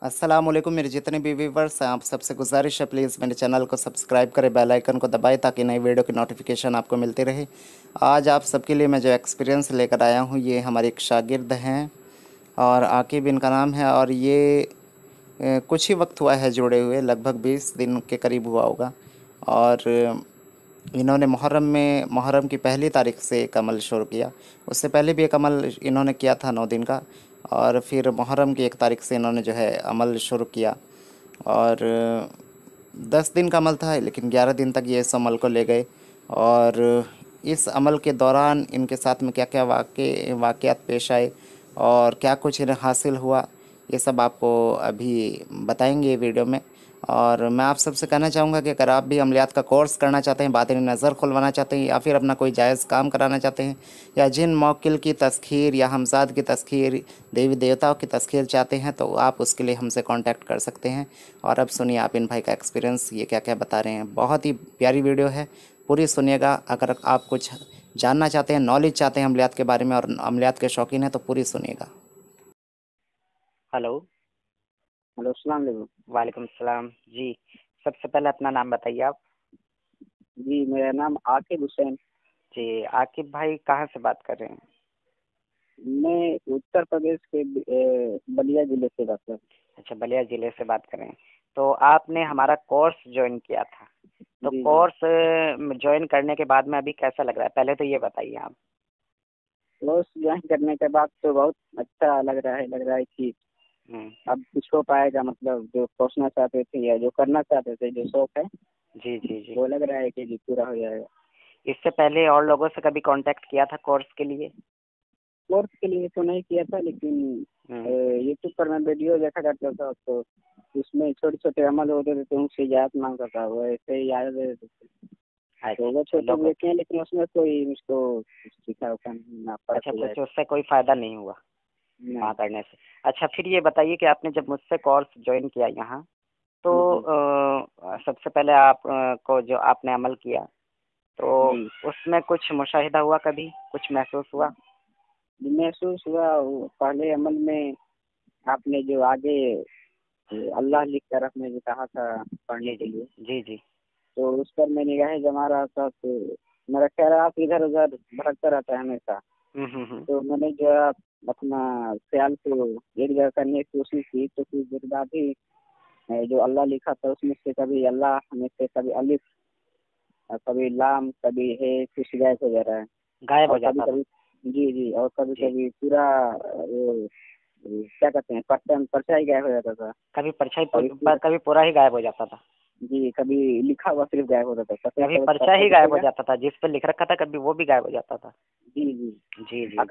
अस्सलामुअलैकुम मेरे जितने भी व्यूवर्स हैं, आप सबसे गुजारिश है प्लीज़ मेरे चैनल को सब्सक्राइब करें, बेल आइकन को दबाएं ताकि नई वीडियो की नोटिफिकेशन आपको मिलती रहे। आज आप सबके लिए मैं जो एक्सपीरियंस लेकर आया हूँ, ये हमारे एक शागिर्द हैं और आकिब इनका नाम है। और ये कुछ ही वक्त हुआ है जुड़े हुए, लगभग 20 दिन के करीब हुआ होगा। और इन्होंने मुहर्रम की पहली तारीख से एक अमल शुरू किया। उससे पहले भी एक अमल इन्होंने किया था 9 दिन का, और फिर मुहर्रम की 1 तारीख से इन्होंने जो है अमल शुरू किया। और 10 दिन का अमल था, लेकिन 11 दिन तक ये इस अमल को ले गए। और इस अमल के दौरान इनके साथ में क्या क्या वाक़यात पेश आए और क्या कुछ इन्हें हासिल हुआ, ये सब आपको अभी बताएंगे वीडियो में। और मैं आप सबसे कहना चाहूँगा कि अगर आप भी अमलियात का कोर्स करना चाहते हैं, बातिनी नज़र खुलवाना चाहते हैं, या फिर अपना कोई जायज़ काम कराना चाहते हैं, या जिन मौकिल की तस्खीर या हमज़ाद की तस्खीर, देवी देवताओं की तस्खीर चाहते हैं, तो आप उसके लिए हमसे कांटेक्ट कर सकते हैं। और अब सुनिए आप इन भाई का एक्सपीरियंस, ये क्या क्या बता रहे हैं। बहुत ही प्यारी वीडियो है, पूरी सुनिएगा। अगर आप कुछ जानना चाहते हैं, नॉलेज चाहते हैं अमलियात के बारे में और अमलियात के शौकीन हैं, तो पूरी सुनिएगा। हेलो। हेलो, अस्सलाम वालेकुम। वालेकुम सलाम जी। सबसे पहले अपना नाम बताइए आप। जी, मेरा नाम आकिब हुसैन। जी, आकिब भाई कहाँ से बात कर रहे हैं? मैं उत्तर प्रदेश के बलिया जिले से बात कर रहा अच्छा, बलिया ज़िले से बात कर रहे हैं। तो आपने हमारा कोर्स ज्वाइन किया था, तो हूँ। जी, कोर्स ज्वाइन करने के बाद में अभी कैसा लग रहा है, पहले तो ये बताइए आप। कोर्स ज्वाइन करने के बाद तो बहुत अच्छा लग रहा है कि हम्म, अब कुछ हो पाएगा, मतलब जो सोचना चाहते थे या जो करना चाहते थे, जो शौक है, जी जी जी। वो लग रहा है कि जी पूरा हो जाएगा। इससे पहले और लोगों से कभी कांटेक्ट किया था कोर्स के लिए? कोर्स के लिए तो नहीं किया था, लेकिन हम्म, यूट्यूब पर मैं वीडियो देखा करता था, तो उसमें छोटे छोटे अमल होते थे, तो उनसे इजाज़त मांगता था, वो ऐसे ही याद दे देते थे। तो वो अच्छा छोटे लोगों। देखे हैं, लेकिन उसमें कोई मुझको सीखा उखा ना फर्क अच्छा, हुआ है। कुछ उससे कोई फ़ायदा नहीं हुआ नहीं। वहाँ करने से। अच्छा, फिर ये बताइए कि आपने जब मुझसे कोर्स ज्वाइन किया यहाँ, तो जी सबसे पहले आप को जो आपने अमल किया, तो जी। उसमें कुछ मुशाहिदा हुआ, कभी कुछ महसूस हुआ? महसूस हुआ वो पहले अमल में, आपने जो आगे अल्लाह लिख कर आपने जो कहा था पढ़ने जी के जी लिए, जी जी। तो उस पर मैं निगाहें जमा रहा था, तो मेरा ख्याल इधर उधर भटकता रहता है हमेशा। हम्म। तो मैंने जो है अपना ख्याल को एक जगह करने की कोशिश की, तो कुछ देर बाद ही जो अल्लाह लिखा था उसमें से कभी अल्लाह में से कभी अलिफ, कभी लाम, कभी है, कुछ गायब हो जा रहा है। गायब और हो कभी जाता था। कभी जी जी, और कभी जी। कभी पूरा वो क्या कहते हैं, पर्चा पर्चा ही गायब हो जाता था। कभी परछाई कभी पूरा कभी पूरा ही गायब हो जाता था। जी, कभी लिखा हुआ सिर्फ गायब होता था, सफेद कभी सफेद परछाई पर्चा ही गायब हो दिखेगा। जाता था, जिस पे लिख रखा था कभी वो भी गायब हो जाता था। जी जी। जी जी और जी।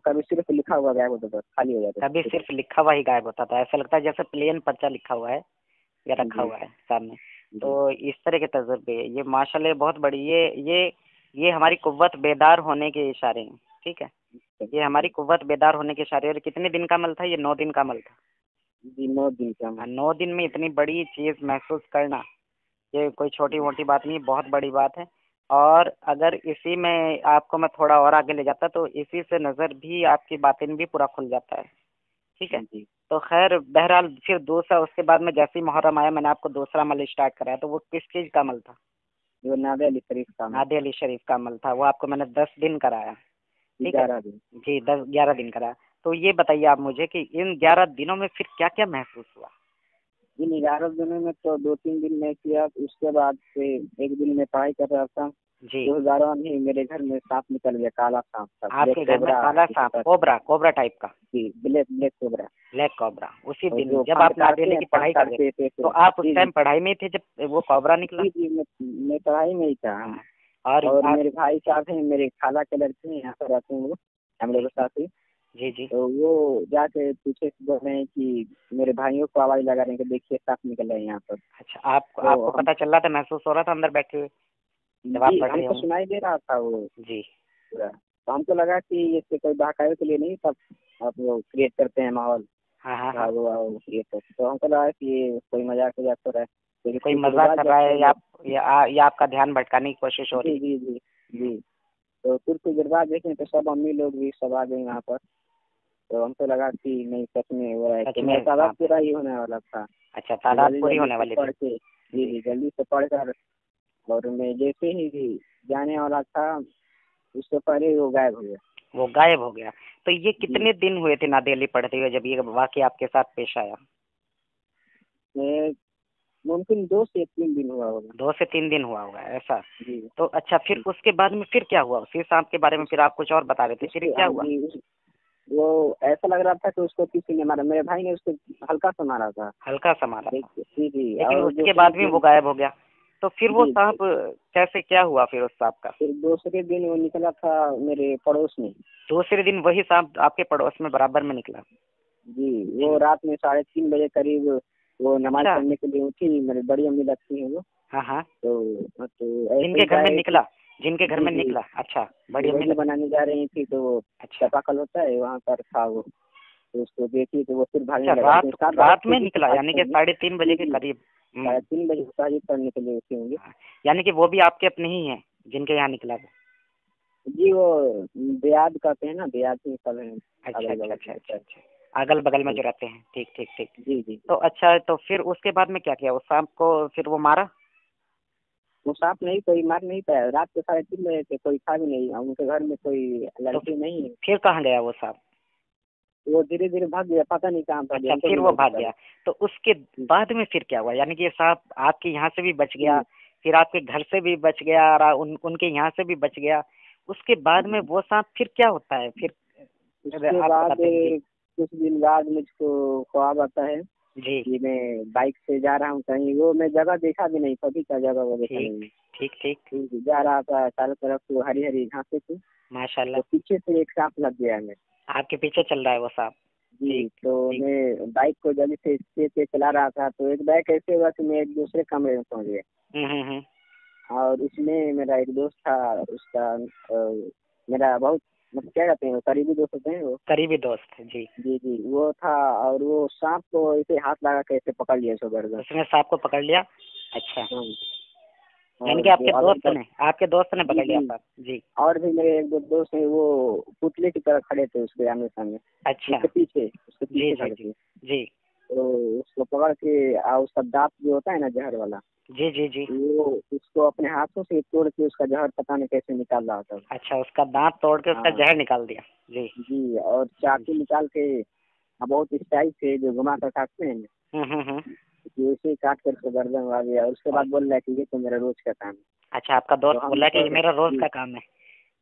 कभी सिर्फ लिखा हुआ गायब होता था, खाली हो जाता कभी था। सिर्फ लिखा हुआ ही गायब होता था, ऐसा लगता है जैसे प्लेन पर्चा लिखा हुआ है या रखा जी हुआ है सामने। जी तो इस तरह के तजुर्बे, ये माशाल्लाह बहुत बड़ी, ये हमारी कुव्वत बेदार होने के इशारे हैं। ठीक है, ये हमारी कुव्वत बेदार होने के इशारे। और कितने दिन का अमल था ये? 9 दिन का अमल था। जी। 9 दिन का हाँ, मैं। 9 दिन में इतनी बड़ी चीज़ महसूस करना, ये कोई छोटी मोटी बात नहीं, बहुत बड़ी बात है। और अगर इसी में आपको मैं थोड़ा और आगे ले जाता, तो इसी से नज़र भी, आपकी बातिन भी पूरा खुल जाता है। ठीक है। जी, तो खैर बहरहाल, फिर दूसरा, उसके बाद में जैसे ही मुहर्रम आया, मैंने आपको दूसरा अमल स्टार्ट कराया, तो वो किस चीज़ का अमल था? जो नादे अली शरीफ का मैं। नादे अली शरीफ का अमल था। वो आपको मैंने 10 दिन कराया। ठीक है। 11 दिन। जी, 10-11 दिन कराया। तो ये बताइए आप मुझे कि इन 11 दिनों में फिर क्या क्या महसूस हुआ? इन 11 दिनों में तो 2-3 दिन में किया, उसके बाद से एक दिन में पढ़ाई कर रहा था, जी। तो उस दौरान ही मेरे घर में सांप निकल गया, काला सांप था, ब्लैक आपके घर में कोबरा काला जिसे सांप, कहते हैं। कोबरा, कोबरा टाइप का? जी, black black cobra. Black cobra. उसी और दिन जो जब फंद आप काटते नादिया हैं, की फंद पढ़ाई कर रहे थे, काटते थे तो तो। आप उस जी जी टाइम पढ़ाई में ही थे जब वो कोबरा निकला? जी जी। मैं पढ़ाई में ही था। हाँ। और और आप। मेरे भाई जी साहब हैं, मेरे खाला के लड़के हैं, यहाँ पर रहते हैं वो, हम लोग जी के साथ ही। जी जी। तो वो जाके पीछे से बोल रहे हैं कि मेरे भाइयों को आवाज लगा रहे हैं कि देखिए सांप निकल रहे हैं यहाँ पर। अच्छा, आपको तो आपको हम पता चल रहा था, महसूस हो रहा था अंदर बैठे हुए जब आप जी, पढ़ रहे हमको होंगे? सुनाई दे रहा था वो जी पूरा। तो हमको लगा कि इससे कोई बहकावे के लिए नहीं, सब आप वो क्रिएट करते हैं माहौल, हाँ हाँ हाँ। भागो आओ ये सब। तो हमको लगा कि ये कोई मजाक वजाक हो रहा है, ये लेकिन कोई फिर मजाक बाद कर जब रहा से है, या लोग। आप, या आपका ध्यान भटकाने की कोशिश हो रही जी है? जी जी जी। तो फिर कुछ देर बाद देखें तो सब अम्मी लोग भी सब आ गए यहाँ पर। तो हमको लगा कि नहीं सच में हो रहा है, सच तो में मेरा तादाद सांप है। पूरा ही होने वाला था। अच्छा, तो तादाद जल्दी पूरी जल्दी होने से वाली थी। पढ़ के, जी जी, जल्दी से पढ़कर, और मैं जैसे ही जाने वाला था उससे पहले ही वो गायब हो गया। वो गायब हो गया। तो ये जी, कितने दिन हुए थे नादियाली पढ़ते हुए जब ये वाकया आपके साथ पेश आया? मैं मुमकिन 2 से 3 दिन हुआ होगा। 2 से 3 दिन हुआ होगा, ऐसा? जी तो अच्छा, फिर जी। उसके बाद में फिर क्या हुआ? उसी सांप के बारे में उस फिर आप कुछ और बता रहे थे, फिर उसके क्या हाँ हुआ? जी, वो ऐसा लग रहा था कि उसको किसी ने मारा, मेरे भाई ने उसको हल्का सा मारा था। हल्का सा मारा था, जी जी, लेकिन और उसके दूसरे बाद भी वो दिन, गायब हो गया। तो फिर वो जी, सांप कैसे, क्या हुआ फिर उस सांप का? फिर दूसरे दिन वो निकला था मेरे पड़ोस में। दूसरे दिन वही सांप आपके पड़ोस में बराबर में निकला? जी, वो जी। रात में 3:30 बजे करीब वो नमाज अच्छा। पढ़ने के लिए उठी, मेरी बड़ी अम्मी लगती हैं वो। हाँ हाँ। तो ऐसे जिनके ही घर में गए थे। निकला, जिनके घर जी में जी, निकला, अच्छा, बड़ी अम्मी वही लगती। बनाने जा रही थी, तो वो अच्छा। चापाकल होता है वहाँ पर था वो, तो उसको देखी तो वो फिर अच्छा, भागने लगा, रात लेकिन साथ बहुत रात में तेजी से निकला, यानी भागते कि हैं। 3:30 बजे जी के जी, करीब। 3:30 बजे ताजिद पढ़ने के लिए उठे होंगे। हाँ, यानी कि वो भी आपके अपने ही हैं जिनके यहाँ निकला वो? जी, वो बेयाद कहते हैं ना, बेयाद ही सब है अच्छा अगल अच्छा बगल अच्छा में। अच्छा अच्छा, अगल बगल में जी जो रहते हैं, ठीक ठीक ठीक। जी जी। तो अच्छा, तो फिर उसके बाद में क्या किया? उस सांप को फिर वो मारा? वो सांप नहीं, कोई मार नहीं पाया, रात के 3:30 बजे थे, कोई था भी नहीं, और उनके घर में कोई तो लड़की नहीं है। फिर कहाँ गया वो सांप? वो धीरे धीरे भाग गया, पता नहीं कहाँ भाग गया, अच्छा, हमको फिर भी वो नहीं भाग पता गया। है। तो उसके बाद में फिर क्या हुआ? यानी कि ये सांप आपके यहाँ से भी बच गया, जी फिर आपके घर से भी बच गया, और उनके यहाँ से भी बच गया। उसके बाद में जी। वो सांप फिर क्या होता है फिर? उसके आप बाद बताते हैं जी। कुछ दिन बाद मुझको ख्वाब आता है जी। कि मैं बाइक से जा रहा हूँ कहीं, वो मैं जगह देखा भी नहीं, कभी का जगह वो देखा ठीक नहीं। ठीक ठीक। ठीक, जा रहा था, चारों तरफ तो हरी हरी घासें थी, माशाल्लाह। तो पीछे से एक सांप लग गया हमें। आपके पीछे चल रहा है वो सांप? जी, ठीक तो ठीक। मैं बाइक को जल्दी से तेज तेज चला रहा था, तो एक बाइक ऐसे हुआ कि मैं एक दूसरे कमरे में पहुंच गया, हम्म। और उसमें मेरा एक दोस्त था, उसका मेरा बहुत, मतलब क्या कहते हैं, वो करीबी दोस्त होते हैं वो। करीबी दोस्त, जी। जी जी, वो था, और वो सांप को ऐसे हाथ लगा के ऐसे पकड़ लिया, सो गर्दन। उसने सांप को पकड़ लिया? अच्छा, हाँ, यानी और कि जो आपके दोस्त ने जी पकड़ लिया जी, सांप, जी। और भी मेरे एक दो दोस्त हैं, वो पुतले की तरह खड़े थे उसके आमने सामने, अच्छा। उसके जी पीछे जी खड़े जी। थे। जी तो उसको पकड़ के, और उसका दांत जो होता है ना जहर वाला, जी जी जी। वो उसको अपने हाथों से तोड़ के उसका जहर पता नहीं कैसे निकाल रहा था। अच्छा, उसका दांत तोड़ के उसका हाँ जहर निकाल दिया, जी। जी, और चाकू निकाल के, बहुत स्टाइल से जो घुमा कर काटते हैं ना, हम्म। कि वैसे ही काट कर उसको गर्दन मार दिया, और उसके और बाद बोल रहा है कि ये तो मेरा रोज का काम है। अच्छा, आपका तो दोस्त हम बोला कि ये तो मेरा रोज जी का काम है।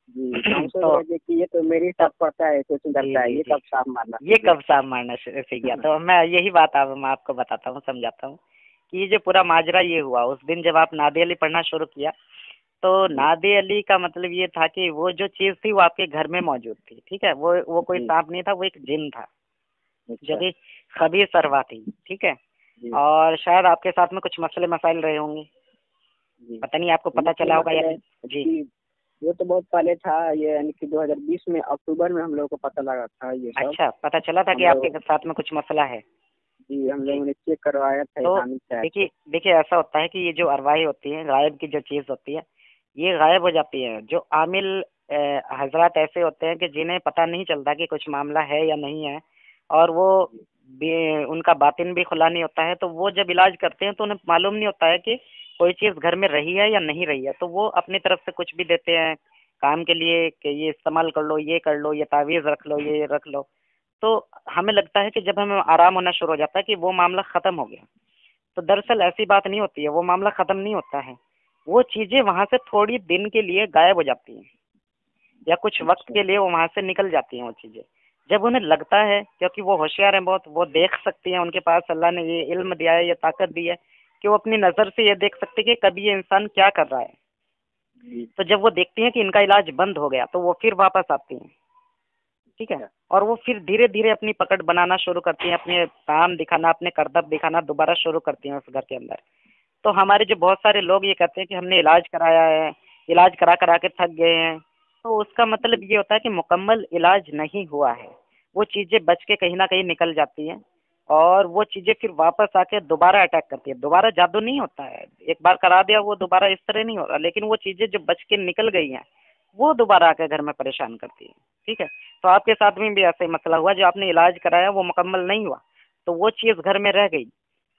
जी, तो हम सोच तो रहे थे कि ये तो मेरी साथ पड़ता है, कोचिंग जी करता है, जी ये जी, कब सांप मारना ये सीख कब गया। सांप मारना सीख गया? तो मैं यही बात अब मैं आपको बताता हूँ, समझाता हूँ कि ये जो पूरा माजरा ये हुआ उस दिन जब आप नादे अली पढ़ना शुरू किया। तो जी नादे अली का मतलब ये था कि वो जो चीज थी वो आपके घर में मौजूद थी, ठीक है? वो कोई जी। सांप नहीं था, वो एक जिन था, जो अच्छा। कि खबीर सरवा थी, ठीक है? जी और शायद आपके साथ में कुछ मसले मसाइल रहे होंगे, जी। पता नहीं आपको पता मसले चला होगा या मसले नहीं। जी। जी, वो तो बहुत पहले था, ये यानी कि 2020 में अक्टूबर में हम लोगों को पता लगा था ये सब। अच्छा, पता चला था कि हम लोग आपके साथ में कुछ मसला है? जी, हम जी। लोगों ने चेक करवाया था तो हामिद साहब से। देखिए देखिए, ऐसा होता है कि ये जो अरवाही होती है, गायब की जो चीज़ होती है, ये गायब हो जाती है। जो आमिल हजरात ऐसे होते हैं कि जिन्हें पता नहीं चलता कि कुछ मामला है या नहीं है, और वो उनका बातिन भी खुला नहीं होता है, तो वो जब इलाज करते हैं तो उन्हें मालूम नहीं होता है कि कोई चीज़ घर में रही है या नहीं रही है, तो वो अपनी तरफ से कुछ भी देते हैं काम के लिए कि ये इस्तेमाल कर लो, ये कर लो, ये तावीज़ रख लो, ये रख लो। तो हमें लगता है कि जब हमें आराम होना शुरू हो जाता है कि वो मामला ख़त्म हो गया, तो दरअसल ऐसी बात नहीं होती है, वो मामला ख़त्म नहीं होता है। वो चीज़ें वहाँ से थोड़ी दिन के लिए गायब हो जाती हैं, या कुछ वक्त अच्छा। के लिए वो वहाँ से निकल जाती हैं वो चीज़ें। जब उन्हें लगता है, क्योंकि वो होशियार हैं बहुत, वो देख सकती हैं, उनके पास अल्लाह ने ये इल्म दिया है, ये ताकत दी है कि वो अपनी नज़र से ये देख सकते हैं कि कभी ये इंसान क्या कर रहा है। जी। तो जब वो देखती हैं कि इनका इलाज बंद हो गया, तो वो फिर वापस आती हैं, ठीक है? और वो फिर धीरे धीरे अपनी पकड़ बनाना शुरू करती हैं, अपने काम दिखाना, अपने करतब दिखाना दोबारा शुरू करती हैं उस घर के अंदर। तो हमारे जो बहुत सारे लोग ये कहते हैं कि हमने इलाज कराया है, इलाज करा करा के थक गए हैं, तो उसका मतलब ये होता है कि मुकम्मल इलाज नहीं हुआ है। वो चीज़ें बच के कहीं ना कहीं निकल जाती हैं, और वो चीज़ें फिर वापस आके दोबारा अटैक करती है। दोबारा जादू नहीं होता है, एक बार करा दिया वो दोबारा इस तरह नहीं हो रहा, लेकिन वो चीज़ें जो बच के निकल गई हैं वो दोबारा आकर घर में परेशान करती है। ठीक है, तो आपके साथ में भी ऐसा ही मसला हुआ, जो आपने इलाज कराया वो मुकम्मल नहीं हुआ, तो वो चीज़ घर में रह गई।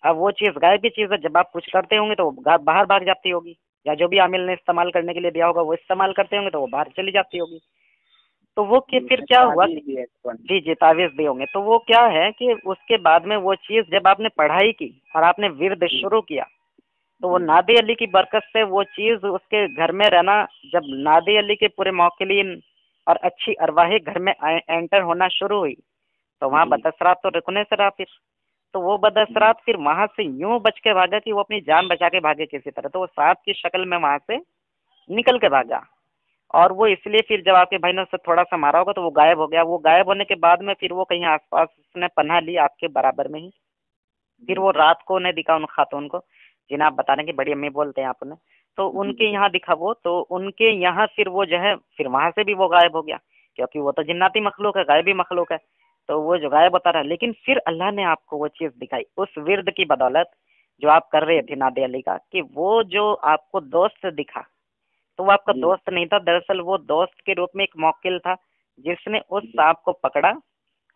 अब वो चीज़ गायबी चीज़ है, जब आप कुछ करते होंगे तो वो बाहर भाग जाती होगी, या जो भी आमिल ने इस्तेमाल करने के लिए दिया होगा वो इस्तेमाल करते होंगे तो वो बाहर चली जाती होगी। तो वो फिर क्या हुआ कि जी जी तावीज़ दिए होंगे, तो वो क्या है कि उसके बाद में वो चीज़ जब आपने पढ़ाई की और आपने विर्द शुरू किया, तो वो नादे अली की बरकत से वो चीज़ उसके घर में रहना, जब नादे अली के पूरे मौकिलीन और अच्छी अरवाहें घर में एंटर होना शुरू हुई, तो वहाँ बदअसरात तो रुकने से रहा फिर। तो वो बदअसरात फिर वहाँ से यूं बच के भागा कि वो अपनी जान बचा के भागे किसी तरह, तो वो सांप की शक्ल में वहाँ से निकल के भागा। और वो इसलिए फिर जब आपके भाई ने उसे थोड़ा सा मारा होगा तो वो गायब हो गया। वो गायब होने के बाद में फिर वो कहीं आसपास उसने पनाह ली आपके बराबर में ही। फिर वो रात को उन्हें दिखा, उन खातून को जिन्हें आप बता रहे हैं कि बड़ी अम्मी बोलते हैं आप उन्हें, तो उनके यहाँ दिखा वो, तो उनके यहाँ फिर वो जो है फिर वहां से भी वो गायब हो गया, क्योंकि वो तो जिन्नाती मखलूक है, गायबी मखलूक है, तो वो जो गायब होता रहा। लेकिन फिर अल्लाह ने आपको वो चीज़ दिखाई उस विर्द की बदौलत जो आप कर रहे थे नादे अली का, कि वो जो आपको दोस्त दिखा, तो वो आपका दोस्त नहीं था, दरअसल वो दोस्त के रूप में एक मौकिल था, जिसने उस सांप को पकड़ा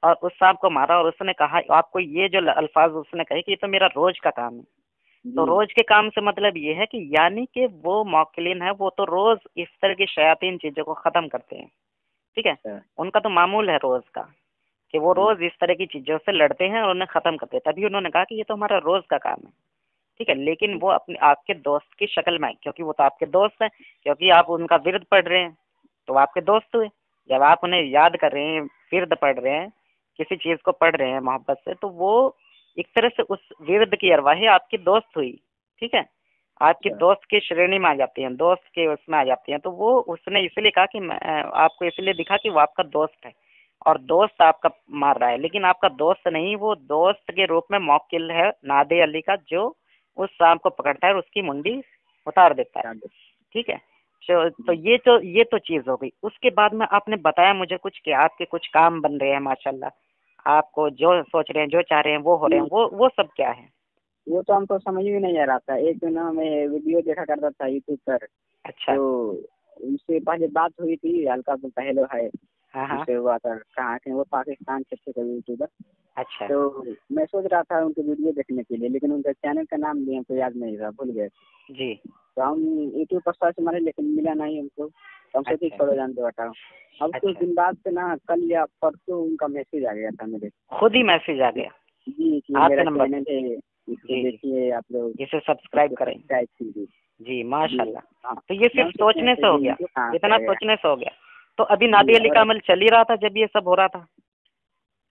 और उस सांप को मारा। और उसने कहा, आपको ये जो अल्फाज उसने कहे कि ये तो मेरा रोज का काम है। तो रोज के काम से मतलब ये है कि यानी कि वो मौकिलीन है, वो तो रोज इस तरह की शयातीन चीजों को खत्म करते हैं। ठीक है, उनका तो मामूल है रोज का कि वो रोज इस तरह की चीजों से लड़ते हैं और उन्हें खत्म करते हैं। तभी उन्होंने कहा कि ये तो हमारा रोज का काम है। ठीक है, लेकिन वो अपने आपके दोस्त की शक्ल में आए, क्योंकि वो तो आपके दोस्त हैं, क्योंकि आप उनका विर्द पढ़ रहे हैं, तो आपके दोस्त हुए। जब आप उन्हें याद कर रहे हैं, विर्द पढ़ रहे हैं, किसी चीज को पढ़ रहे हैं मोहब्बत से, तो वो एक तरह से उस विर्द की अरवाही आपकी दोस्त हुई। ठीक है, आपकी दोस्त की श्रेणी में आ जाती हैं, दोस्त के उसमें आ जाती हैं। तो वो उसने इसलिए कहा कि मैं आपको इसलिए दिखा कि वो आपका दोस्त है और दोस्त आपका मार रहा है, लेकिन आपका दोस्त नहीं, वो दोस्त के रूप में मौकिल है नादे अली का, जो उस सांप को पकड़ता है और उसकी मुंडी उतार देता है। ठीक है, तो ये तो चीज हो गई। उसके बाद में आपने बताया मुझे कुछ कि आपके कुछ काम बन रहे हैं माशाल्लाह, आपको जो सोच रहे हैं, जो चाह रहे हैं वो हो रहे हैं, वो सब क्या है? वो तो हमको समझ में नहीं आ रहा था। एक ना मैं वीडियो देखा करता था यूट्यूब पर। अच्छा, तो उनसे पहले बात हुई थी, हल्का फुल्का हेलो है हाँ उनसे हुआ था। कहाँ के वो पाकिस्तान से थे यूट्यूबर। अच्छा तो मैं सोच रहा था उनके वीडियो देखने के लिए, लेकिन उनका चैनल का नाम भी हमको याद नहीं रहा, भूल गए। जी। तो हम यूट्यूब पर सर्च मारे लेकिन मिला नहीं हमको, तो हम सोचे छोड़ो जान दो हटाओ। अब कुछ दिन बाद से ना, कल या परसों उनका मैसेज आ गया था मेरे, खुद ही मैसेज आ गया जी कि आपके मेरा नंबर चैनल है, इसको देखिए आप लोग, इसे सब्सक्राइब करें। कीजिए। जी माशाल्लाह। हाँ, तो ये सिर्फ सोचने से हो गया, इतना सोचने से हो गया। तो अभी नादी अली का अमल चल ही रहा था जब ये सब हो रहा था?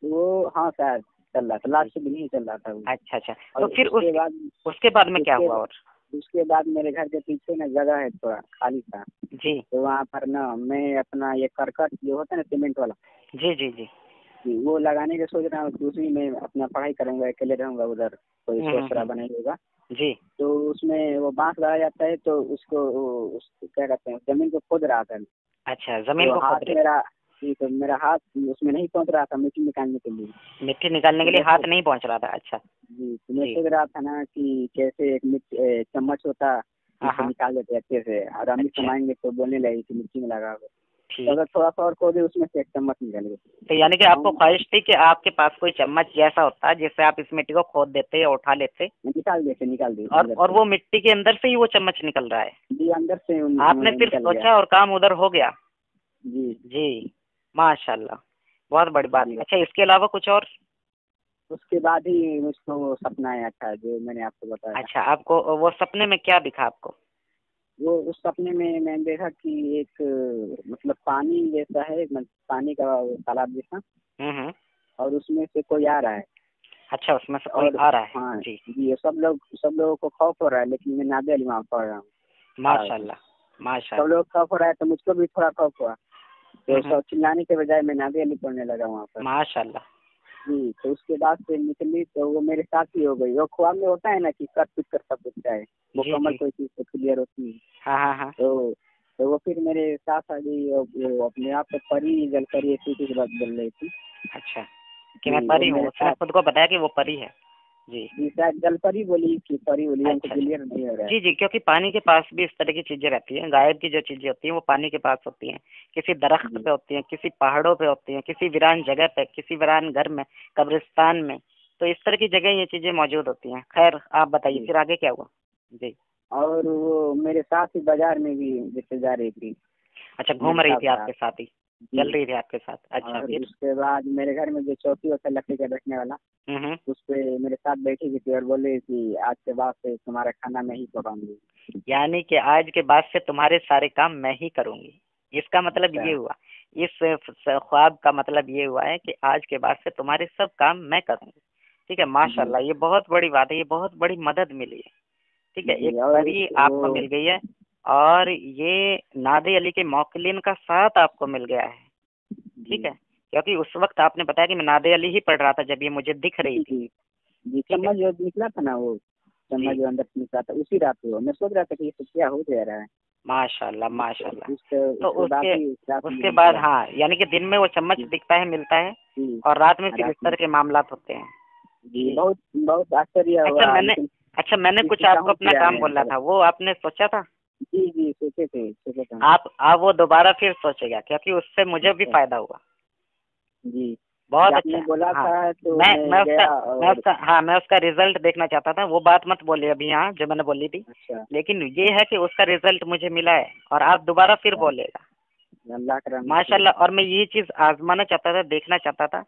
वो हाँ शायद चल रहा था, लास्ट दिन ही चल रहा था वो। अच्छा अच्छा, तो फिर उसके बाद में क्या हुआ? और उसके बाद मेरे घर के पीछे ना जगह है थोड़ा खाली था जी, तो वहाँ पर ना मैं अपना ये करकट जो होता है ना सीमेंट वाला, जी जी जी जी वो लगाने के सोच रहा हूँ। उसी में अपना पढ़ाई करूँगा, अकेले रहूँगा उधर, कोई सोच बना होगा जी। तो उसमें वो बांस लगाया जाता है, तो उसको क्या कहते हैं, जमीन को खोद रहा था। अच्छा, जमीन तो को हाथ खोद रहे? मेरा, जी तो मेरा हाथ उसमें नहीं पहुँच रहा था मिट्टी निकालने के लिए। मिट्टी निकालने के लिए हाथ नहीं पहुंच रहा था? अच्छा जी, तो मैं सोच रहा था ना कि कैसे एक चम्मच होता उसको निकाल देते अच्छे से, और अम्मी समाएंगे तो बोलने लगी कि मिट्टी में लगा हुआ। तो अगर थोड़ा सा और खोदे उसमें से एक चम्मच निकल गया। तो यानी कि आपको ख्वाहिश थी कि आपके पास कोई चम्मच जैसा होता जिससे आप इस मिट्टी को खोद देते या उठा लेते? निकाल देते और वो मिट्टी के अंदर से ही वो चम्मच निकल रहा है? जी, अंदर से आपने सिर्फ सोचा और काम उधर हो गया? जी जी माशाल्लाह, बहुत बड़ी बात। अच्छा, इसके अलावा कुछ और? उसके बाद ही मुझको सपना आया था जो मैंने आपको बताया। अच्छा, आपको वो सपने में क्या दिखा आपको? वो उस सपने में मैंने देखा कि एक मतलब पानी जैसा है, पानी का तालाब जैसा, और उसमें से कोई आ रहा है। अच्छा, उसमें से कोई आ रहा है? हाँ जी जी, सब लोगों को खौफ हो रहा है, लेकिन मैं नादे अली वहाँ पढ़ रहा हूँ। माशाल्लाह माशाल्लाह। सब लोग खौफ हो रहा है तो मुझको भी थोड़ा खौफ हुआ, तो सब चिल्लाने के बजाय मैं नादे अली पढ़ने लगा वहाँ पर। माशाल्लाह जी। तो उसके बाद से निकली तो वो मेरे साथ ही हो गई। वो ख्वाब में होता है ना कि कट पिट कर सब कुछ है, मुकम्मल कोई चीज़ तो क्लियर होती है। हाँ। तो वो फिर मेरे साथ आ गई, वो अपने आप से परी जल कर ये चीज़ बदल रही थी। अच्छा, कि मैं परी हूँ? उसने खुद को बताया कि वो परी है? जी जी शायद जल परी बोली कि परी बोली, हमको अच्छा क्लियर नहीं हो रहा है। जी जी, क्योंकि पानी के पास भी इस तरह की चीजें रहती हैं। गायब की जो चीजें होती हैं वो पानी के पास होती हैं, किसी दरख्त जी पे होती हैं, किसी पहाड़ों पे होती हैं, किसी वीरान जगह पे, किसी वीरान घर में, कब्रिस्तान में। तो इस तरह की जगह ये चीजें मौजूद होती हैं। खैर आप बताइए जी। फिर आगे क्या हुआ। जी। और वो मेरे साथ ही बाजार में भी जैसे जा रही थी, अच्छा, घूम मेरे रही साथ थी साथ। आपके साथ ही, चल जी। रही थी आपके साथ। अच्छा और फिर। उसके बाद मेरे घर में जो चौकी होता है लकड़ी का बैठने वाला, हम्म। उस पे मेरे साथ बैठी हुई थी और बोले कि आज के बाद से तुम्हारा खाना मैं ही पकाऊंगी। यानी कि आज के बाद से तुम्हारे सारे काम मैं ही करूंगी, इसका मतलब अच्छा। ये हुआ। इस ख्वाब का मतलब ये हुआ है कि आज के बाद से तुम्हारे सब काम मैं करूंगी। ठीक है, जी माशाल्लाह, ये बहुत बड़ी बात है, ये बहुत बड़ी मदद मिली है। ठीक है, एक जी। और परी आपको वो मिल गई है, और ये नादे अली के मौकिलिन का साथ आपको मिल गया है। ठीक जी है, क्योंकि उस वक्त आपने बताया कि मैं नादे अली ही पढ़ रहा था जब ये मुझे दिख रही जी थी। जी जी। ठीक है। चम्मच जो निकला था ना, वो चम्मच जी, जो अंदर से निकला था उसी रात को मैं सोच रहा था कि ये सब क्या हो जा रहा है। माशाल्लाह उसके माशाल्लाह। तो उसके बाद उसके ही रात में उसके बाद, निकला। हाँ, यानी कि दिन में वो चम्मच जी दिखता है, मिलता है, जी। और रात में फिर रात इस में। तरह के मामलात होते हैं। जी जी। बहुत बहुत आश्चर्य अच्छा हुआ, मैंने लेकिन अच्छा मैंने किस कुछ दिशा आपको हो अपना किया काम है बोला पर। था, वो आपने सोचा था? जी जी सोचे थे हम। आप वो दोबारा फिर सोचेगा, क्योंकि उससे मुझे भी अच्छा। फायदा हुआ। जी जी, बहुत आपने अच्छा। बोला हाँ, था तो मैं मैं मैं उसका गया मैं और। उसका हाँ, मैं उसका रिजल्ट देखना चाहता था। वो बात मत बोलिए अभी यहाँ जो मैंने बोली थी, अच्छा लेकिन ये है कि उसका रिजल्ट मुझे मिला है, और आप दोबारा फिर अच्छा। बोलेगा। अल्लाह का रहमत से। माशाल्लाह। और मैं यही चीज आजमाना चाहता था, देखना चाहता था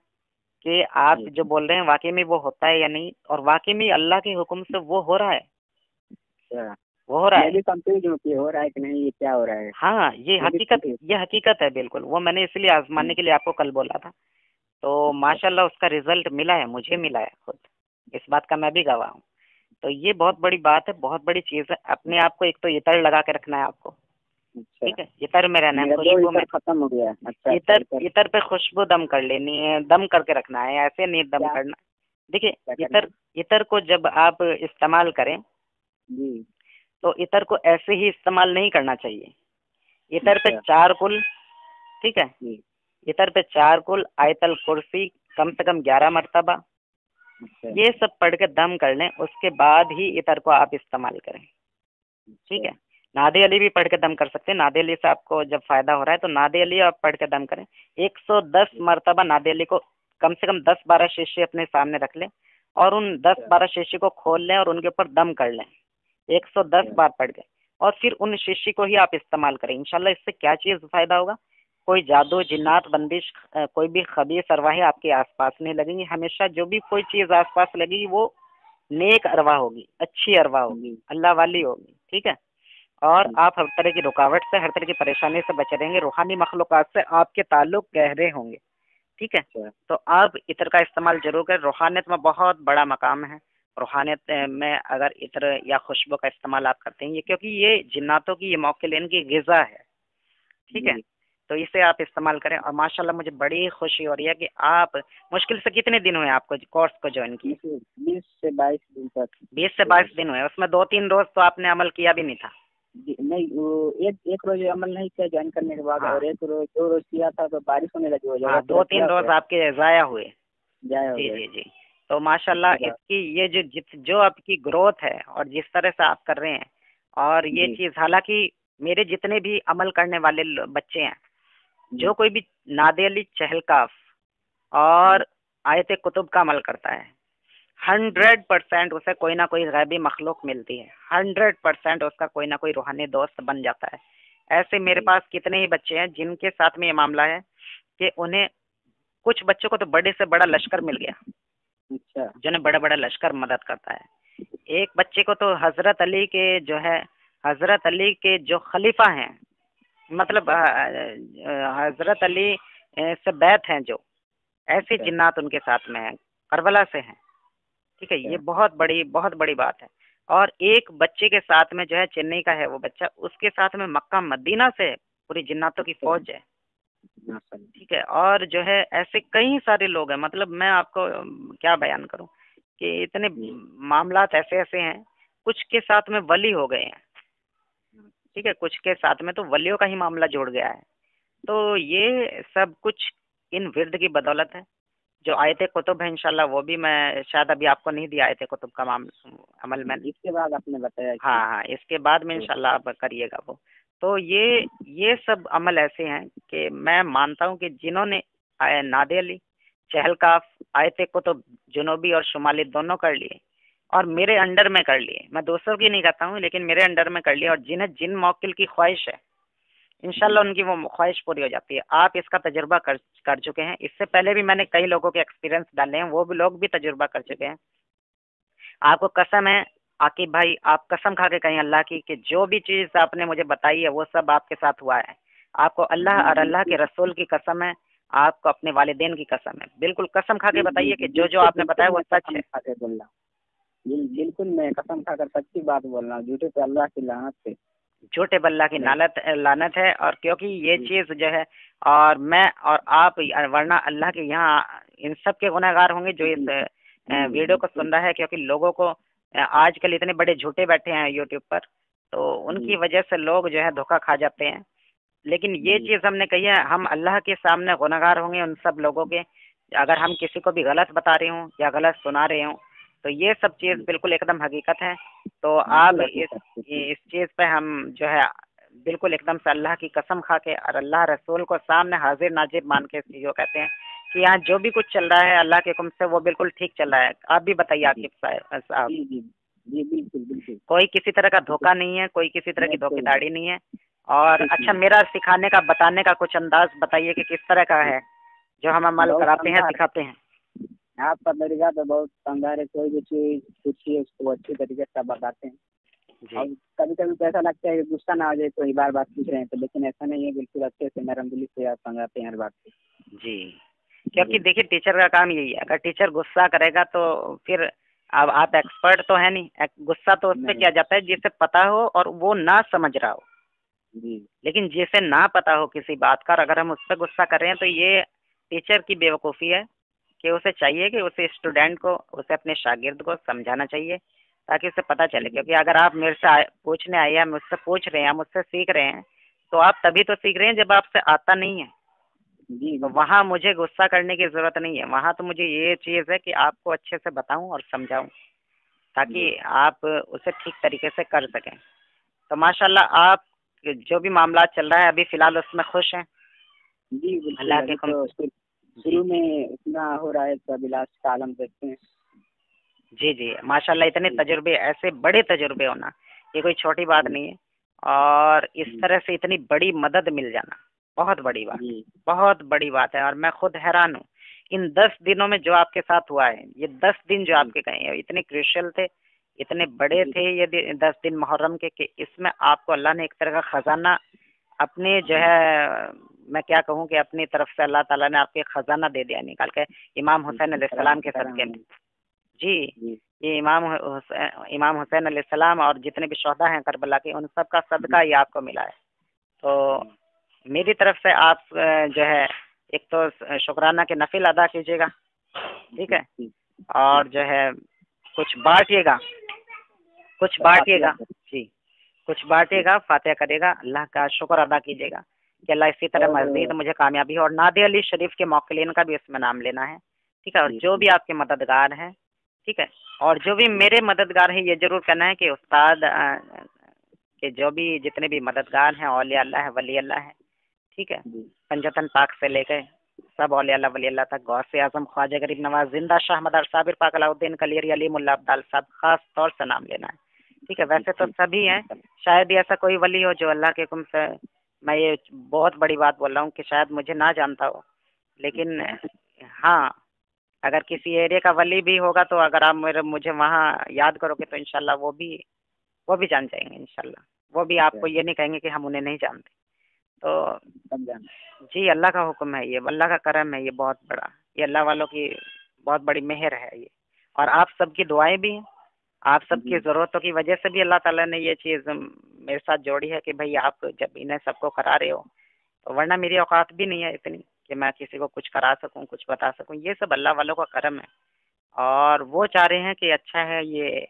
कि आप जी जो बोल रहे हैं वाकई में वो होता है या नहीं, और वाकई में अल्लाह के हुक्म से वो हो रहा है। अच्छा। वो हो रहा मैं है। भी कंफ्यूज हूँ कि हो रहा है कि नहीं, ये क्या हो रहा है। हाँ, ये मैं भी हकीकत, कंफ्यूज। ये हकीकत है बिल्कुल। वो मैंने इसलिए आजमाने के लिए आपको कल बोला था। तो अच्छा माशाल्लाह उसका रिजल्ट मिला है, मुझे मिला है खुद, इस बात का मैं भी गवाह हूँ। तो ये बहुत बड़ी बात है, बहुत बड़ी चीज़ है। अपने आप को एक तो इतर लगा के रखना है आपको। अच्छा। ठीक है, इतर में रहना है, मेरा दो खुशबू में। इतर खत्म हो गया। अच्छा अच्छा इतर इतर। इतर पे खुशबू दम कर लेनी है, दम करके रखना है, ऐसे नहीं दम क्या करना। देखिए, क्या करना इतर है। इतर को जब आप इस्तेमाल करें जी। तो इतर को ऐसे ही इस्तेमाल नहीं करना चाहिए। इतर पे अच्छा। चार कुल, ठीक है, जी। इतर पे चार कुल, आयतल कुर्सी कम से कम 11 मरतबा, अच्छा ये सब पढ़ के दम कर लें, उसके बाद ही इतर को आप इस्तेमाल करें। ठीक अच्छा। है। नादे अली भी पढ़ के दम कर सकते हैं। नादे अली से आपको जब फायदा हो रहा है तो नादे अली आप पढ़ के दम करें। 110 मरतबा नादे अली को, कम से कम 10-12 शीशी अपने सामने रख लें, और उन अच्छा 10-12 शीशी को खोल लें और उनके ऊपर दम कर लें 110 अच्छा। बार पढ़ के, और फिर उन शीशी को ही आप इस्तेमाल करें। इंशाल्लाह इससे क्या चीज़ फायदा होगा, कोई जादू जिन्नात बंदिश कोई भी खबीस अरवाहें आपके आसपास नहीं लगेंगी। हमेशा जो भी कोई चीज़ आसपास लगेगी वो नेक अरवा होगी, अच्छी अरवा होगी, जी अल्लाह वाली होगी। ठीक है। और जी। आप हर तरह की रुकावट से, हर तरह की परेशानी से बचे रहेंगे। रूहानी मखलूक़ात से आपके ताल्लुक गहरे होंगे। ठीक है। अच्छा तो आप इत्र का इस्तेमाल जरूर करें। रूहानियत में बहुत बड़ा मकाम है। रूहानियत में अगर इत्र या खुशबू का इस्तेमाल आप करते हैं, ये क्योंकि ये जिन्नातों की, ये मौकिलीन की ग़िज़ा है। ठीक है। जी। तो इसे आप इस्तेमाल करें, और माशाल्लाह मुझे बड़ी खुशी हो रही है कि आप, मुश्किल से कितने दिन हुए आपको कोर्स को ज्वाइन किए? 20 से 22 दिन तक। 20 से 22 दिन हुए। उसमें 2-3 रोज तो आपने अमल किया भी नहीं था। जी नहीं, वो एक एक रोज अमल नहीं किया ज्वाइन करने के बाद, हाँ और एक रोज 2 रोज किया था तो बारिश होने लगी, वो जगह हाँ, पूरा 2-3 गीला हो रोज गया, आपके ज़ाया हुए। जाया हो जी गया। जी जी। तो माशाल्लाह उसके बाद। इसकी ये जो आपकी ग्रोथ है, और जिस तरह से आप कर रहे हैं, और ये जी चीज़, हालांकि मेरे जितने भी अमल करने वाले बच्चे हैं, जो जी कोई भी नादे अली चहलकाफ जी और आयत कुतुब का अमल करता है, जी 100% उसे कोई ना कोई गैबी मखलूक मिलती है। 100% उसका कोई ना कोई रूहानी दोस्त बन जाता है। ऐसे मेरे जी। पास कितने ही बच्चे हैं जिनके साथ में ये मामला है कि उन्हें, कुछ बच्चों को तो बड़े से बड़ा लश्कर मिल गया, अच्छा जिन्हें बड़ा बड़ा लश्कर मदद करता है। एक बच्चे को तो हजरत अली के जो है, हजरत अली के जो खलीफा हैं, मतलब अच्छा हजरत अली से बैत हैं जो, ऐसी अच्छा जिन्नात उनके साथ में हैं, करबला से हैं। ठीक है, ये अच्छा बहुत बड़ी बात है। और एक बच्चे के साथ में जो है, चेन्नई का है वो बच्चा, उसके साथ में मक्का मदीना से पूरी जिन्नातों की अच्छा। फौज है। माशाल्लाह। ठीक है। और जो है ऐसे कई सारे लोग हैं, मतलब मैं आपको क्या बयान करूं कि इतने जी मामलात ऐसे ऐसे हैं। कुछ के साथ में वली हो गए हैं। ठीक है, कुछ के साथ में तो वलियों का ही मामला जुड़ गया है। तो ये सब कुछ इन विर्द की बदौलत है, जो आयत कुतुब है इंशाल्लाह वो भी मैं शायद अभी आपको नहीं दिया आयत कुतुब का अमल मैंने। इसके बाद आपने बताया कि हाँ हाँ, इसके बाद में इंशाल्लाह आप करिएगा वो। तो ये सब अमल ऐसे हैं कि मैं मानता हूँ कि जिन्होंने नादे अली, चहलकाफ, आयत कुतुब जुनूबी और शुमाली दोनों कर लिए और मेरे अंडर में कर लिए, मैं दूसरों की नहीं कहता हूँ लेकिन मेरे अंडर में कर लिए, और जिन्हें जिन मौकिल की ख्वाहिश है इंशाल्लाह उनकी वो ख्वाहिश पूरी हो जाती है। आप इसका तजुर्बा कर चुके हैं, इससे पहले भी मैंने कई लोगों के एक्सपीरियंस डाले हैं, वो भी लोग भी तजुर्बा कर चुके हैं। आपको कसम है आकिब भाई, आप कसम खा के कहें अल्लाह की कि जो भी चीज़ आपने मुझे बताई है वो सब आपके साथ हुआ है। आपको अल्लाह और अल्लाह के रसूल की कसम है, आपको अपने वालिदैन की कसम है, बिल्कुल कसम खा के बताइए कि जो जो आपने बताया वो सच है। बोल रहा हूँ, बिल्कुल मैं कसम खाकर सच्ची बात बोल रहा हूँ, झूठे पे अल्लाह की लानत से, झूठे बल्ला की लानत है। और क्योंकि ये चीज़ जो है, और मैं और आप, वरना अल्लाह के यहाँ इन सब के गुनहगार होंगे जो इस वीडियो को सुन रहा है, क्योंकि लोगों को आजकल इतने बड़े झूठे बैठे हैं यूट्यूब पर, तो उनकी वजह से लोग जो है धोखा खा जाते हैं। लेकिन ये चीज़ हमने कही है, हम अल्लाह के सामने गुनहगार होंगे उन सब लोगों के, अगर हम किसी को भी गलत बता रहे हों या गलत सुना रहे हों, तो ये सब चीज़ बिल्कुल एकदम हकीकत है। तो आप इस चीज़ पे हम जो है बिल्कुल एकदम से अल्लाह की कसम खा के और अल्लाह रसूल को सामने हाजिर नाजिर मान के इस चीज़ को कहते हैं कि यहाँ जो भी कुछ चल रहा है अल्लाह के हुक्म से वो बिल्कुल ठीक चल रहा है। आप भी बताइए आकिब साहब। जी बिल्कुल बिल्कुल, कोई किसी तरह का धोखा नहीं है, कोई किसी तरह की धोखेधाड़ी नहीं है। और अच्छा, मेरा सिखाने का बताने का कुछ अंदाज बताइए कि किस तरह का है जो हम अमल कराते हैं सिखाते हैं। आपका तरीका तो बहुत शानदार है, कोई भी चीज पूछिए उसको अच्छी तरीके से बताते हैं। और कभी कभी तो ऐसा लगता है कि गुस्सा ना आ जाए, कोई बार बात पूछ रहे हैं तो, लेकिन ऐसा नहीं है, बिल्कुल अच्छे से नरम दिली से आप समझाते हैं हर बात को। जी, क्योंकि देखिए टीचर का काम यही है, अगर टीचर गुस्सा करेगा तो फिर अब आप एक्सपर्ट तो है नहीं, गुस्सा तो उस पर किया जाता है जिसे पता हो और वो ना समझ रहा हो। जी, लेकिन जिसे ना पता हो किसी बात का, अगर हम उस पर गुस्सा कर रहे हैं तो ये टीचर की बेवकूफ़ी है कि उसे चाहिए कि उसे स्टूडेंट को, उसे अपने शागिर्द को समझाना चाहिए ताकि उसे पता चले। क्योंकि अगर आप मेरे से पूछने आए हैं, मुझसे पूछ रहे हैं, मुझसे सीख रहे हैं, तो आप तभी तो सीख रहे हैं जब आपसे आता नहीं है। जी, तो वहाँ मुझे गुस्सा करने की ज़रूरत नहीं है, वहाँ तो मुझे ये चीज़ है कि आपको अच्छे से बताऊँ और समझाऊँ ताकि आप उसे ठीक तरीके से कर सकें। तो माशाल्लाह आप जो भी मामला चल रहा है अभी फ़िलहाल उसमें खुश हैं? जी अल्लाह बिल्कुल, के अभी हुक्म तो शुरू में इतना हो रहा है, तो अभी लास्ट का आलम देखते हैं। जी जी, माशाल्लाह इतने तजुर्बे, ऐसे बड़े तजुर्बे होना ये कोई छोटी बात नहीं है। और इस तरह से इतनी बड़ी मदद मिल जाना बहुत बड़ी बात है, बहुत बड़ी बात है। और मैं खुद हैरान हूँ इन 10 दिनों में जो आपके साथ हुआ है। ये 10 दिन जो आपके गए इतने क्रूशियल थे, इतने बड़े थे ये 10 दिन मुहर्रम के, कि इसमें आपको अल्लाह ने एक तरह का खजाना अपने जो है, मैं क्या कहूँ कि अपनी तरफ से अल्लाह ताला ने आपके खजाना दे दिया निकाल के इमाम हुसैन अलैहिस्सलाम के सदक़े में। जी, ये इमाम हुसैन अलैहिस्सलाम और जितने भी शोहदा हैं करबला के, उन सब का सदका ये आपको मिला है। तो मेरी तरफ से आप जो है एक तो शुक्राना के नफिल अदा कीजिएगा, ठीक है, और जो है कुछ बांटिएगा, कुछ बांटिएगा जी, कुछ बांटिएगा, फातिहा करिएगा, अल्लाह का शुक्र अदा कीजिएगा कि अल्लाह इसी तरह मज़ीद मुझे कामयाबी। और नादे अली शरीफ के मौकिलीन का भी इसमें नाम लेना है, ठीक है, और जो भी आपके मददगार हैं, ठीक है, और जो भी मेरे मददगार हैं ये ज़रूर कहना है कि उस्ताद के जो भी जितने भी मददगार हैं औलिया अल्लाह है, वली अल्लाह है, ठीक है, पंजतन पाक से लेकर सब औलिया अल्लाह वली अल्लाह तक, गौसे आजम ख्वाजा गरीब नवाज जिंदा शाह मदार साबिर पाक अलाउद्दीन कलीरी अली मुल्ला अब्दाल साहब खास तौर से नाम लेना है, ठीक है। वैसे तो सभी हैं, शायद ही ऐसा कोई वली हो जो अल्लाह के हुक्म से, मैं ये बहुत बड़ी बात बोल रहा हूँ कि शायद मुझे ना जानता हो, लेकिन हाँ, अगर किसी एरिया का वली भी होगा तो अगर आप मुझे वहाँ याद करोगे तो इंशाल्लाह वो भी जान जाएंगे इंशाल्लाह। वो भी आपको ये नहीं कहेंगे कि हम उन्हें नहीं जानते। तो जी, अल्लाह का हुक्म है ये, अल्लाह का करम है ये बहुत बड़ा, ये अल्लाह वालों की बहुत बड़ी मेहर है ये। और आप सबकी दुआएं भी हैं, आप सबकी ज़रूरतों की वजह से भी अल्लाह ताला ने ये चीज़ मेरे साथ जोड़ी है कि भाई आप जब इन्हें सबको करा रहे हो, तो वरना मेरी औकात भी नहीं है इतनी कि मैं किसी को कुछ करा सकूं, कुछ बता सकूं। ये सब अल्लाह वालों का करम है और वो चाह रहे हैं कि अच्छा है ये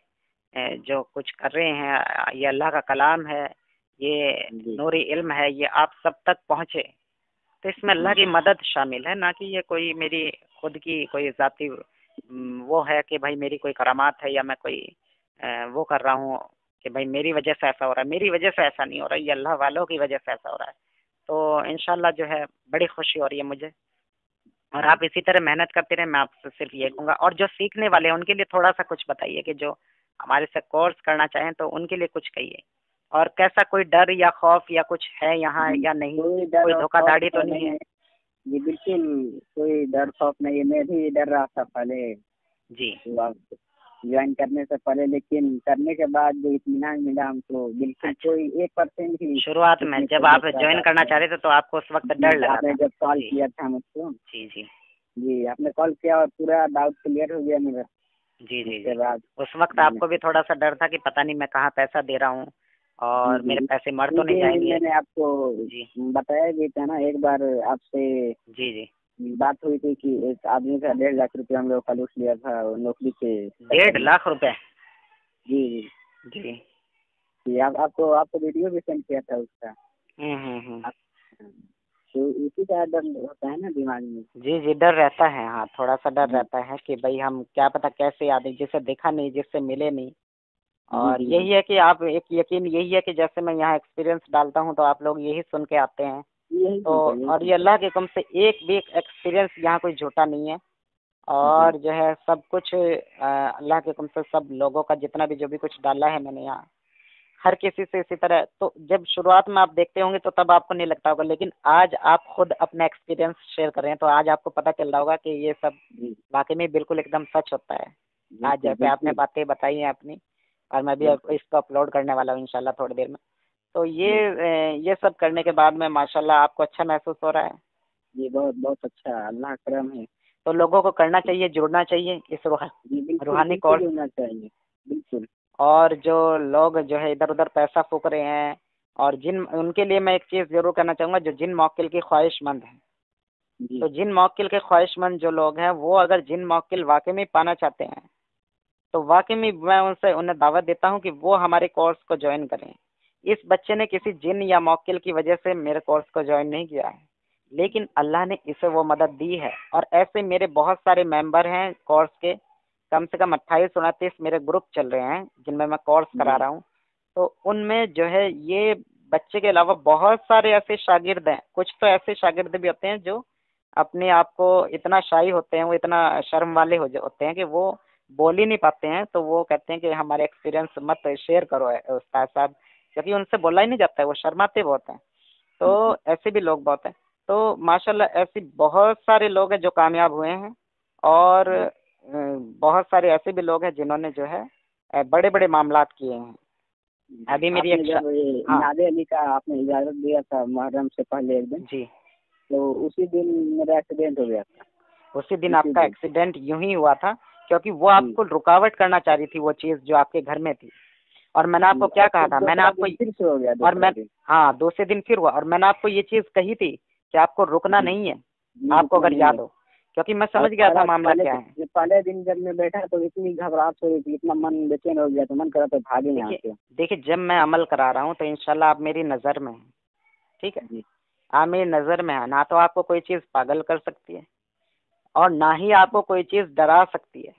जो कुछ कर रहे हैं, ये अल्लाह का कलाम है, ये नूरी इल्म है, ये आप सब तक पहुँचे। तो इसमें अल्लाह की मदद शामिल है, ना कि ये कोई मेरी खुद की कोई ज़ाती वो है कि भाई मेरी कोई करामात है या मैं कोई वो कर रहा हूँ कि भाई मेरी वजह से ऐसा हो रहा है। मेरी वजह से ऐसा नहीं हो रहा है, ये अल्लाह वालों की वजह से ऐसा हो रहा है। तो इंशाल्लाह जो है बड़ी खुशी हो रही है मुझे, और आप इसी तरह मेहनत करते रहें। मैं आपसे सिर्फ ये कहूँगा, और जो सीखने वाले हैं उनके लिए थोड़ा सा कुछ बताइए कि जो हमारे से कोर्स करना चाहें तो उनके लिए कुछ कहिए। और कैसा कोई डर या खौफ या कुछ है यहाँ या नहीं, कोई डर कोई और खौफ धोखाधड़ी तो तो नहीं है? जी बिल्कुल, कोई डर खौफ नहीं है। मैं भी डर रहा था पहले जी ज्वाइन करने से पहले, लेकिन करने के बाद जो इत्मीनान मिला हमको, बिल्कुल अच्छा। कोई 1% भी शुरुआत में इसमें जब कोई आप दूसरा ज्वाइन बात करना नहीं। चाह रहे थे तो आपको उस वक्त डर जी, लगा आपने था? जब कॉल जी किया था मुझको, जी जी जी आपने कॉल किया और पूरा डाउट क्लियर हो गया मेरा। जी जी उसके जी। बाद उस वक्त मैंने आपको भी थोड़ा सा डर था कि पता नहीं मैं कहाँ पैसा दे रहा हूँ जी और मेरे जी पैसे मर तो नहीं क्योंकि जाएंगे? मैंने आपको जी बताया भी था ना, एक बार आपसे जी जी। बात हुई थी कि एक आदमी का 1.5 लाख रुपया हम लोग का लूट लिया था वो नौकरी के चक्कर 1.5 लाख रुपए? जी जी जी। जी आपको वीडियो भी सेंड किया था उसका। हम्म। आप तो इसी का डर होता है ना दिमाग में। जी जी, डर रहता है, हाँ थोड़ा सा डर जी रहता है कि भाई हम क्या पता कैसे आदमी जिसे देखा नहीं, जिससे मिले नहीं। जी और जी जी यही है कि आप एक यकीन यही है कि जैसे मैं यहाँ एक्सपीरियंस डालता हूँ तो आप लोग यही सुन के आते हैं। यही तो सुनते यही और ये सुनते अल्लाह के हुक्म से एक भी एक्सपीरियंस यहाँ कोई झूठा नहीं है। जी और जो है सब कुछ अल्लाह के हुक्म से सब लोगों का जितना भी जो भी कुछ डाला है मैंने यहाँ, हर किसी से इसी तरह। तो जब शुरुआत में आप देखते होंगे तो तब आपको नहीं लगता होगा, लेकिन आज आप खुद अपना एक्सपीरियंस शेयर कर रहे हैं तो आज आपको पता चल रहा होगा कि ये सब जी वाकई में बिल्कुल एकदम सच होता है। आज बिल्कुल जैसे आपने बिल्कुल बातें बताई हैं अपनी, और मैं भी अब बिल्कुल। इसको अपलोड करने वाला हूँ इंशाल्लाह थोड़ी देर में। तो जी ये सब करने के बाद में माशाल्लाह आपको अच्छा महसूस हो रहा है? जी बहुत बहुत अच्छा, अल्लाह का करम है। तो लोगों को करना चाहिए, जुड़ना चाहिए इस जी बिल्कुल रूहानी बिल्कुल कोर्स। होना चाहिए। बिल्कुल और जो लोग जो है इधर उधर पैसा फूक रहे हैं, और जिन उनके लिए मैं एक चीज़ ज़रूर कहना चाहूँगा, जो जिन मौकिल की ख्वाहिशमंद हैं, जी तो जिन मौकिल के ख्वाहिशमंद जो लोग हैं वो अगर जिन मौकिल वाकई में पाना चाहते हैं तो वाकई में मैं उनसे उन्हें दावत देता हूँ कि वो हमारे कोर्स को ज्वाइन करें। इस बच्चे ने किसी जिन या मौकिल की वजह से मेरे कोर्स को ज्वाइन नहीं किया है, लेकिन अल्लाह ने इसे वो मदद दी है। और ऐसे मेरे बहुत सारे मेंबर हैं कोर्स के, कम से कम 28-29 मेरे ग्रुप चल रहे हैं जिनमें मैं कोर्स करा जी रहा हूँ। तो उनमें जो है ये बच्चे के अलावा बहुत सारे ऐसे शागिर्द हैं। कुछ तो ऐसे शागिर्द भी होते हैं जो अपने आप को इतना शाई होते हैं, वो इतना शर्म वाले होते हैं कि वो बोल ही नहीं पाते हैं। तो वो कहते हैं कि हमारे एक्सपीरियंस मत शेयर करो उस्ताद साहब, क्योंकि उनसे बोला ही नहीं जाता है, वो शर्माते बहुत हैं। तो ऐसे भी लोग बहुत हैं। तो माशाल्लाह ऐसे बहुत सारे लोग हैं जो कामयाब हुए हैं, और जी बहुत सारे ऐसे भी लोग हैं जिन्होंने जो है बड़े बड़े मामलात किए हैं। अभी मेरी आपने एक जब ये हाँ नादे अली का आपने इजाज़त दिया था मुहर्रम से पहले एक दिन, जी, तो उसी दिन मेरा एक्सीडेंट हो गया था। उसी दिन उसी आपका दिन एक्सीडेंट यूं ही हुआ था, क्योंकि वो जी आपको रुकावट करना चाह रही थी, वो चीज़ जो आपके घर में थी। और मैंने आपको जी क्या और कहा फिर था, मैंने दूसरा आपको दिन फिर से हो गया और दूसरा मैं दिन। हाँ दूसरे दिन फिर हुआ, और मैंने आपको ये चीज़ कही थी कि आपको रुकना जी नहीं है, जी आपको रुकना अगर नहीं याद है। हो, क्योंकि मैं और समझ गया था पहला मामला पहले क्या है। पहले दिन जब मैं बैठा तो इतनी घबराहट हो रही थी, इतना मन बेचैन हो गया, तो मन करा तो भागे यहाँ देखिए से। देखिए, जब मैं अमल करा रहा हूँ तो इंशाल्लाह आप मेरी नज़र में हैं, ठीक है? जी आप मेरी नज़र में है ना, तो आपको कोई चीज़ पागल कर सकती है और ना ही आपको कोई चीज़ डरा सकती है।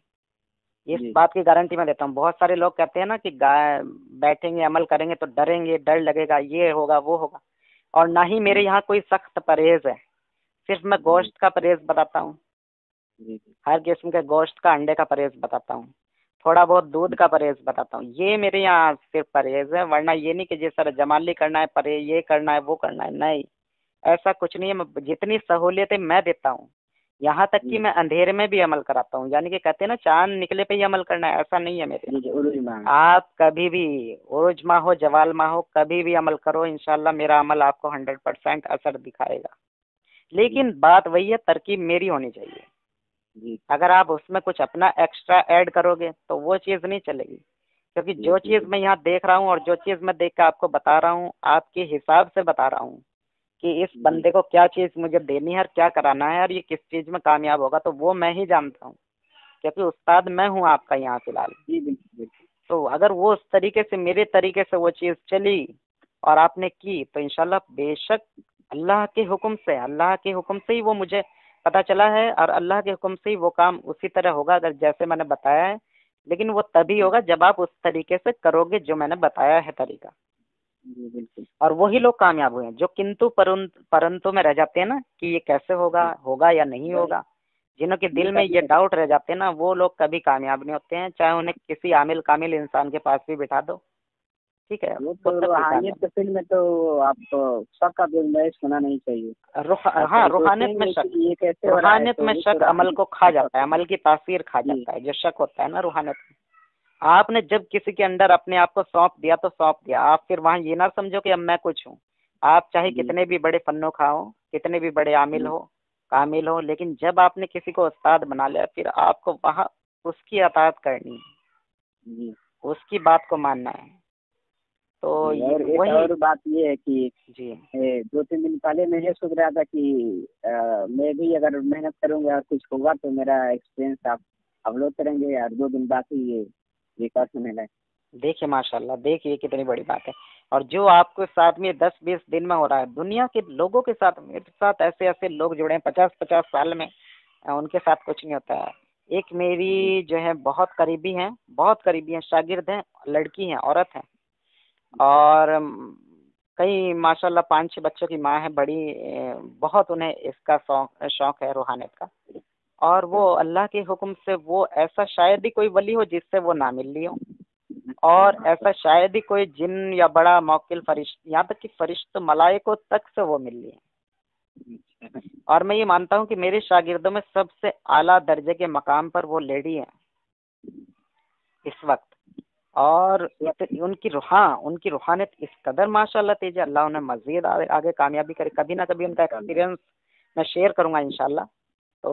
इस जी बात की गारंटी मैं देता हूँ। बहुत सारे लोग कहते हैं ना कि बैठेंगे अमल करेंगे तो डरेंगे, डर लगेगा, ये होगा वो होगा। और ना ही मेरे यहाँ कोई सख्त परहेज है, सिर्फ मैं जी गोश्त का परहेज बताता हूँ, जी हर किस्म के गोश्त का, अंडे का परहेज बताता हूँ, थोड़ा बहुत दूध का परहेज बताता हूँ। ये मेरे यहाँ सिर्फ परहेज है, वरना ये नहीं कि जिस तरह जमाली करना है, परहेज ये करना है वो करना है, नहीं, ऐसा कुछ नहीं है। मैं जितनी सहूलियतें मैं देता हूँ, यहाँ तक कि जी मैं अंधेरे में भी अमल कराता हूँ। यानी कि कहते हैं ना चांद निकले पे ही अमल करना है, ऐसा नहीं है मेरे जी यहाँ। जी उर्दू में। आप कभी भी उर्ज माह हो जवाल माह हो, कभी भी अमल करो, इंशाल्लाह मेरा अमल आपको 100% असर दिखाएगा। जी लेकिन बात वही है, तरकीब मेरी होनी चाहिए। जी अगर आप उसमें कुछ अपना एक्स्ट्रा ऐड करोगे तो वो चीज़ नहीं चलेगी, क्योंकि जी जो जी चीज़ मैं यहाँ देख रहा हूँ और जो चीज़ मैं देख कर आपको बता रहा हूँ, आपके हिसाब से बता रहा हूँ कि इस जी बंदे को क्या चीज़ मुझे देनी है और क्या कराना है और ये किस चीज़ में कामयाब होगा, तो वो मैं ही जानता हूँ, क्योंकि उस्ताद मैं हूँ आपका यहाँ फिलहाल। जी बिल्कुल बिल्कुल। तो अगर वो उस तरीके से मेरे तरीके से वो चीज़ चली और आपने की, तो इंशाल्लाह बेशक अल्लाह के हुक्म से ही वो मुझे पता चला है, और अल्लाह के हुक्म से ही वो काम उसी तरह होगा अगर जैसे मैंने बताया है। लेकिन वो तभी होगा जब आप उस तरीके से करोगे जो मैंने बताया है तरीका। जी बिल्कुल। और वही लोग कामयाब हुए हैं जो किंतु परंतु में रह जाते हैं ना कि ये कैसे होगा, होगा या नहीं होगा। जिन्हों के दिल में ये डाउट रह जाते हैं ना, वो लोग कभी कामयाब नहीं होते हैं, चाहे उन्हें किसी आमिल कामिल इंसान के पास भी बिठा दो। ठीक है, वो वो तो तब भी रूहानियत कामयाब। के फील्ड में तो आप शक का गुंजाइश होना नहीं चाहिए। आप हाँ, कभी रूहानियत में सोचेंगे शक, कि ये कैसे हो रहा है, रूहानियत तो में वो शक तो अमल को खा जाता है, अमल की तासीर खा जी जाता है। जो शक होता है ना रूहानियत में, आपने जब किसी के अंदर अपने आप को सौंप दिया तो सौंप दिया। आप फिर वहां ये ना समझो कि अब मैं कुछ हूँ। आप चाहे जी कितने भी बड़े फन्नो हो, कितने भी बड़े आमिल जी हो, कामिल हो, लेकिन जब आपने किसी को उस्ताद बना लिया, फिर आपको वहां उसकी अताअत करनी है, जी उसकी बात को मानना है। तो जी। और एक वही। और बात ये है कि जी 2-3 दिन पहले मैं ये सोच रहा था कि मैं भी अगर मेहनत करूंगा और कुछ होगा तो मेरा एक्सपीरियंस आप अपलोड करेंगे, और 2 दिन बाद ही ये रिकॉर्ड होने लगे। देखिए, माशाल्लाह, देखिए कितनी बड़ी बात है। और जो आपके साथ में 10-20 दिन में हो रहा है, दुनिया के लोगों के साथ, मेरे साथ ऐसे ऐसे लोग जुड़े हैं 50-50 साल में, उनके साथ कुछ नहीं होता है। एक जी मेरी जो है बहुत करीबी हैं, बहुत करीबी हैं, शागिर्द हैं, लड़की हैं, औरत हैं, और कई माशाल्लाह 5-6 बच्चों की माँ है, बड़ी बहुत उन्हें इसका शौक है रूहानियत का। और वो अल्लाह के हुक्म से वो ऐसा शायद ही कोई वली हो जिससे वो ना मिल ली हो, और ऐसा शायद ही कोई जिन या बड़ा मौकिल फरिश्ता, यहाँ तक कि फरिश्तों मलाइकों तक से वो मिल लिए। और मैं ये मानता हूँ कि मेरे शागिर्दों में सबसे आला दर्जे के मकाम पर वो लेडी है इस वक्त। और उनकी रूहानियत इस कदर माशाल्लाह तेज है, अल्लाह उन्हें मजीद आगे कामयाबी करे। कभी ना कभी उनका एक्सपीरियंस मैं शेयर करूंगा इंशाल्लाह। तो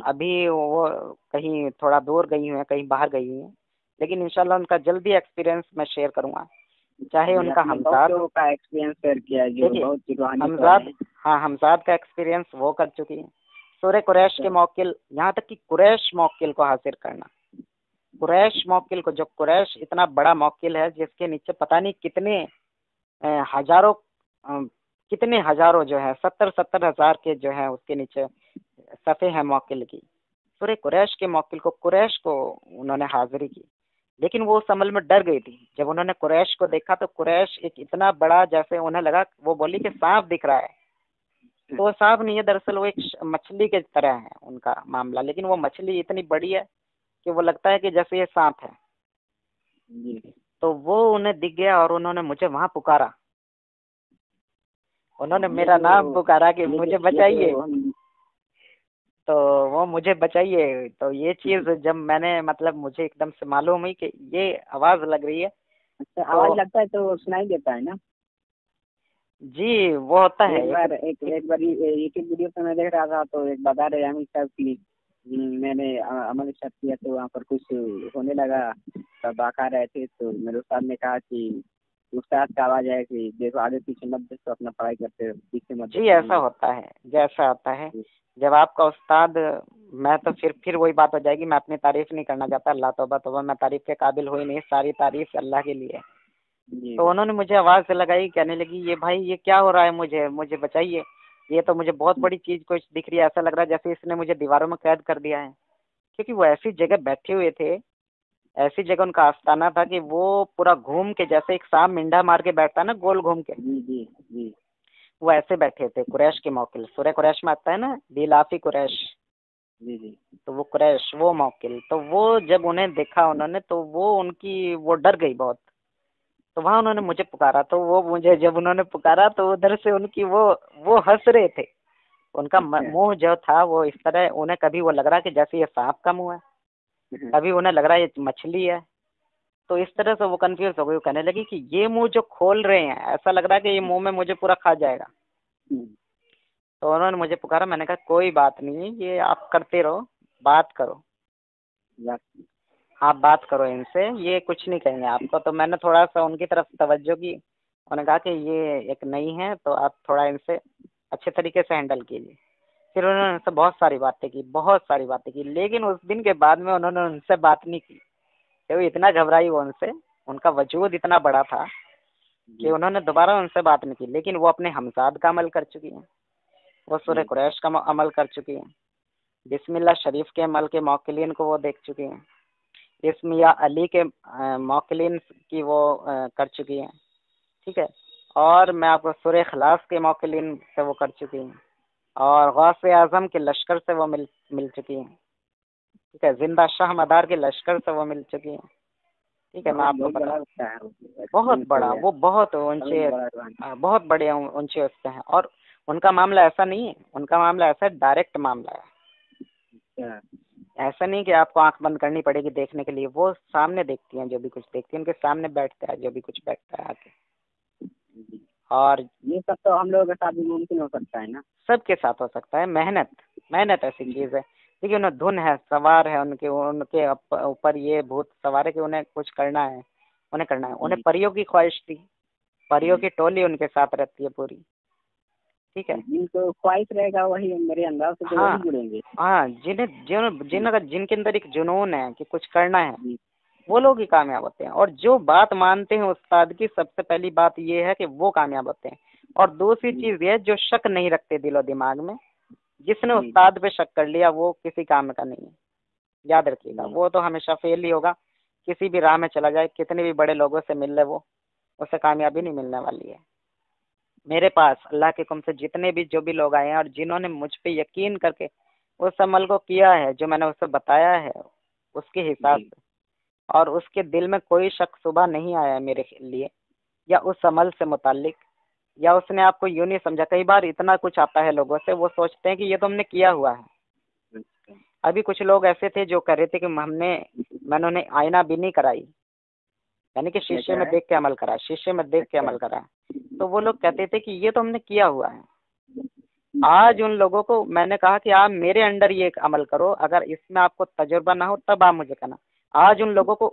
अभी वो कहीं थोड़ा दूर गई हुई हैं, कहीं बाहर गई हुई हैं, लेकिन इंशाल्लाह उनका जल्दी एक्सपीरियंस मैं शेयर करूंगा। चाहे उनका आपने बहुत हमजाद, लोगों का एक्सपीरियंस शेयर किया जो देखिए बहुत रूहानियत वाले हमजाद, हैं। हाँ हमजाद का एक्सपीरियंस वो कर चुकी है। सूरह कुरैश के मौकिल, यहाँ तक कि कुरैश मौकिल को हासिल करना, कुरैश मौकिल को, जो कुरैश इतना बड़ा मौकिल है जिसके नीचे पता नहीं कितने हजारों, कितने हजारों जो है 70-70 हजार के जो है उसके नीचे सफ़े हैं मौकिल की। सूरह कुरैश के मौकिल को, कुरैश को उन्होंने हाजिरी की, लेकिन वो उस अमल में डर गई थी। जब उन्होंने कुरैश को देखा तो कुरैश एक इतना बड़ा, जैसे उन्हें लगा, वो बोली कि सांप दिख रहा है, तो वो सांप नहीं है, दरअसल वो एक मछली के तरह है उनका मामला। लेकिन वो मछली इतनी बड़ी है कि वो लगता है कि जैसे ये सांप है। जी तो वो उन्हें दिख गया और उन्होंने मुझे वहां पुकारा, उन्होंने मेरा नाम पुकारा कि मुझे बचाइए। तो वो मुझे बचाइए, तो ये चीज जब मैंने, मतलब मुझे एकदम से मालूम हुई कि ये आवाज लग रही है। अच्छा, तो आवाज लगता है तो सुनाई देता है ना। जी वो होता है एक बार यूट्यूब वीडियो पे मैं देख रहा था तो एक बता रहे अमित साहब की मैंने अमल स्टार्ट किया तो वहाँ पर कुछ होने लगा, तब आका रहे थे तो मेरे उस्ताद ने कहा कि उस्ताद का आवाज है कि देखो आगे पीछे मत देखो, अपना पढ़ाई करते रहो, पीछे मत जी ऐसा होता है, जैसा होता है जब आपका उस्ताद, मैं तो फिर वही बात हो जाएगी, मैं अपनी तारीफ नहीं करना चाहता, अल्लाह तौबा तौबा, मैं तारीफ के काबिल हुई नहीं, सारी तारीफ अल्लाह के लिए। तो उन्होंने मुझे आवाज़ लगाई, कहने लगी ये भाई ये क्या हो रहा है, मुझे मुझे बचाइए, ये तो मुझे बहुत बड़ी चीज़ कुछ दिख रही है, ऐसा लग रहा है जैसे इसने मुझे दीवारों में कैद कर दिया है। क्योंकि वो ऐसी जगह बैठे हुए थे, ऐसी जगह उनका आस्थाना था कि वो पूरा घूम के, जैसे एक सांप मिंडा मार के बैठता है ना गोल घूम के, जी जी जी वो ऐसे बैठे थे कुरैश के मौकिल। सूरह कुरैश में आता है ना, दिलाफी कुरैश, जी जी तो वो कुरैश, वो मौकिल, तो वो जब उन्हें देखा उन्होंने, तो वो उनकी वो डर गई बहुत। तो वहाँ उन्होंने मुझे पुकारा, तो वो मुझे जब उन्होंने पुकारा तो उधर से उनकी वो हंस रहे थे। उनका मुंह जो था वो इस तरह, उन्हें कभी वो लग रहा कि जैसे ये सांप का मुंह है, कभी उन्हें लग रहा है ये मछली है। तो इस तरह से वो कंफ्यूज हो गई, वो कहने लगी कि ये मुंह जो खोल रहे हैं, ऐसा लग रहा है कि ये मुंह में मुझे पूरा खा जाएगा। तो उन्होंने मुझे पुकारा, मैंने कहा कोई बात नहीं, ये आप करते रहो, बात करो, आप बात करो इनसे, ये कुछ नहीं कहेंगे आपको। तो मैंने थोड़ा सा उनकी तरफ तवज्जो की, उन्होंने कहा कि ये एक नई है तो आप थोड़ा इनसे अच्छे तरीके से हैंडल कीजिए। फिर उन्होंने उनसे बहुत सारी बातें की, बहुत सारी बातें की, लेकिन उस दिन के बाद में उन्होंने उनसे बात नहीं की। तो इतना घबराई वो उनसे, उनका वजूद इतना बड़ा था कि उन्होंने दोबारा उनसे बात नहीं की। लेकिन वो अपने हमसाद का अमल कर चुकी हैं, वो सूरह कुरैश का अमल कर चुकी हैं, बिस्मिल्लाह शरीफ के अमल के मौकिलीन को वो देख चुकी हैं। इसम या अली के मौकिलीन की वो कर चुकी हैं। ठीक है। और मैं आपको सूरह इखलास के मौकिलीन से वो कर चुकी हैं, और गौसे आजम के लश्कर से वो मिल चुकी हैं। ठीक है। जिंदा शाह मदार के लश्कर से वो मिल चुकी हैं। ठीक है। मैं आपको बहुत बता, बड़ा होता है वो, बहुत बड़ा, एक्सपीरियंस वो बहुत ऊंचे, बड़ा रूहानी। बहुत बड़े ऊंचे उसके हैं। और उनका मामला ऐसा नहीं है, उनका मामला ऐसा है, डायरेक्ट मामला है। अच्छा, ऐसा नहीं कि आपको आंख बंद करनी पड़ेगी देखने के लिए, वो सामने देखती हैं, जो भी कुछ देखती हैं उनके सामने बैठता है जो भी कुछ बैठता है आके। और ये सब तो हम लोगों के साथ भी मुमकिन हो सकता है ना। सबके साथ हो सकता है। मेहनत, मेहनत ऐसी चीज़ है। देखिए उन्हें धुन है, सवार है, उनके उनके ऊपर ये भूत सवार है कि उन्हें कुछ करना है, उन्हें करना है। उन्हें परियों की ख्वाहिश थी, परियों की टोली उनके साथ रहती है पूरी। ठीक है। जिनको ख्वाहिश रहेगा वही, मेरे अंदाज से तो हाँ वही जुड़ेंगे। हाँ, जिनके अंदर एक जुनून है कि कुछ करना है, जी, वो लोग ही कामयाब होते हैं। और जो बात मानते हैं उस्ताद की, सबसे पहली बात ये है कि वो कामयाब होते हैं। और दूसरी चीज़ ये है, जो शक नहीं रखते दिलो दिमाग में, जिसने जी, उस्ताद पे शक कर लिया वो किसी काम का नहीं है। याद रखिएगा, जी, वो तो हमेशा फेल ही होगा। किसी भी राह में चला जाए, कितने भी बड़े लोगों से मिल ले, वो उसे कामयाबी नहीं मिलने वाली है। मेरे पास अल्लाह के हुक्म से जितने भी जो भी लोग आए हैं और जिन्होंने मुझ पे यकीन करके उस अमल को किया है जो मैंने उसे बताया है उसके हिसाब जी, से, और उसके दिल में कोई शक शुबा नहीं आया है मेरे लिए या उस अमल से मुताल्लिक, या उसने आपको यूं नहीं समझा। कई बार इतना कुछ आता है लोगों से, वो सोचते हैं कि ये तो हमने किया हुआ है। अच्छा, अभी कुछ लोग ऐसे थे जो कह रहे थे कि मैंने उन्हें आईना बीनी कराई, यानी कि क्या शीशे क्या में है? देख के अमल करा, शीशे में देख के अच्छा, अमल करा। तो वो लोग कहते थे कि ये तो हमने किया हुआ है। आज उन लोगों को मैंने कहा कि आप मेरे अंडर ये एक अमल करो, अगर इसमें आपको तजुर्बा ना हो तब आप मुझे कहना। आज उन लोगों को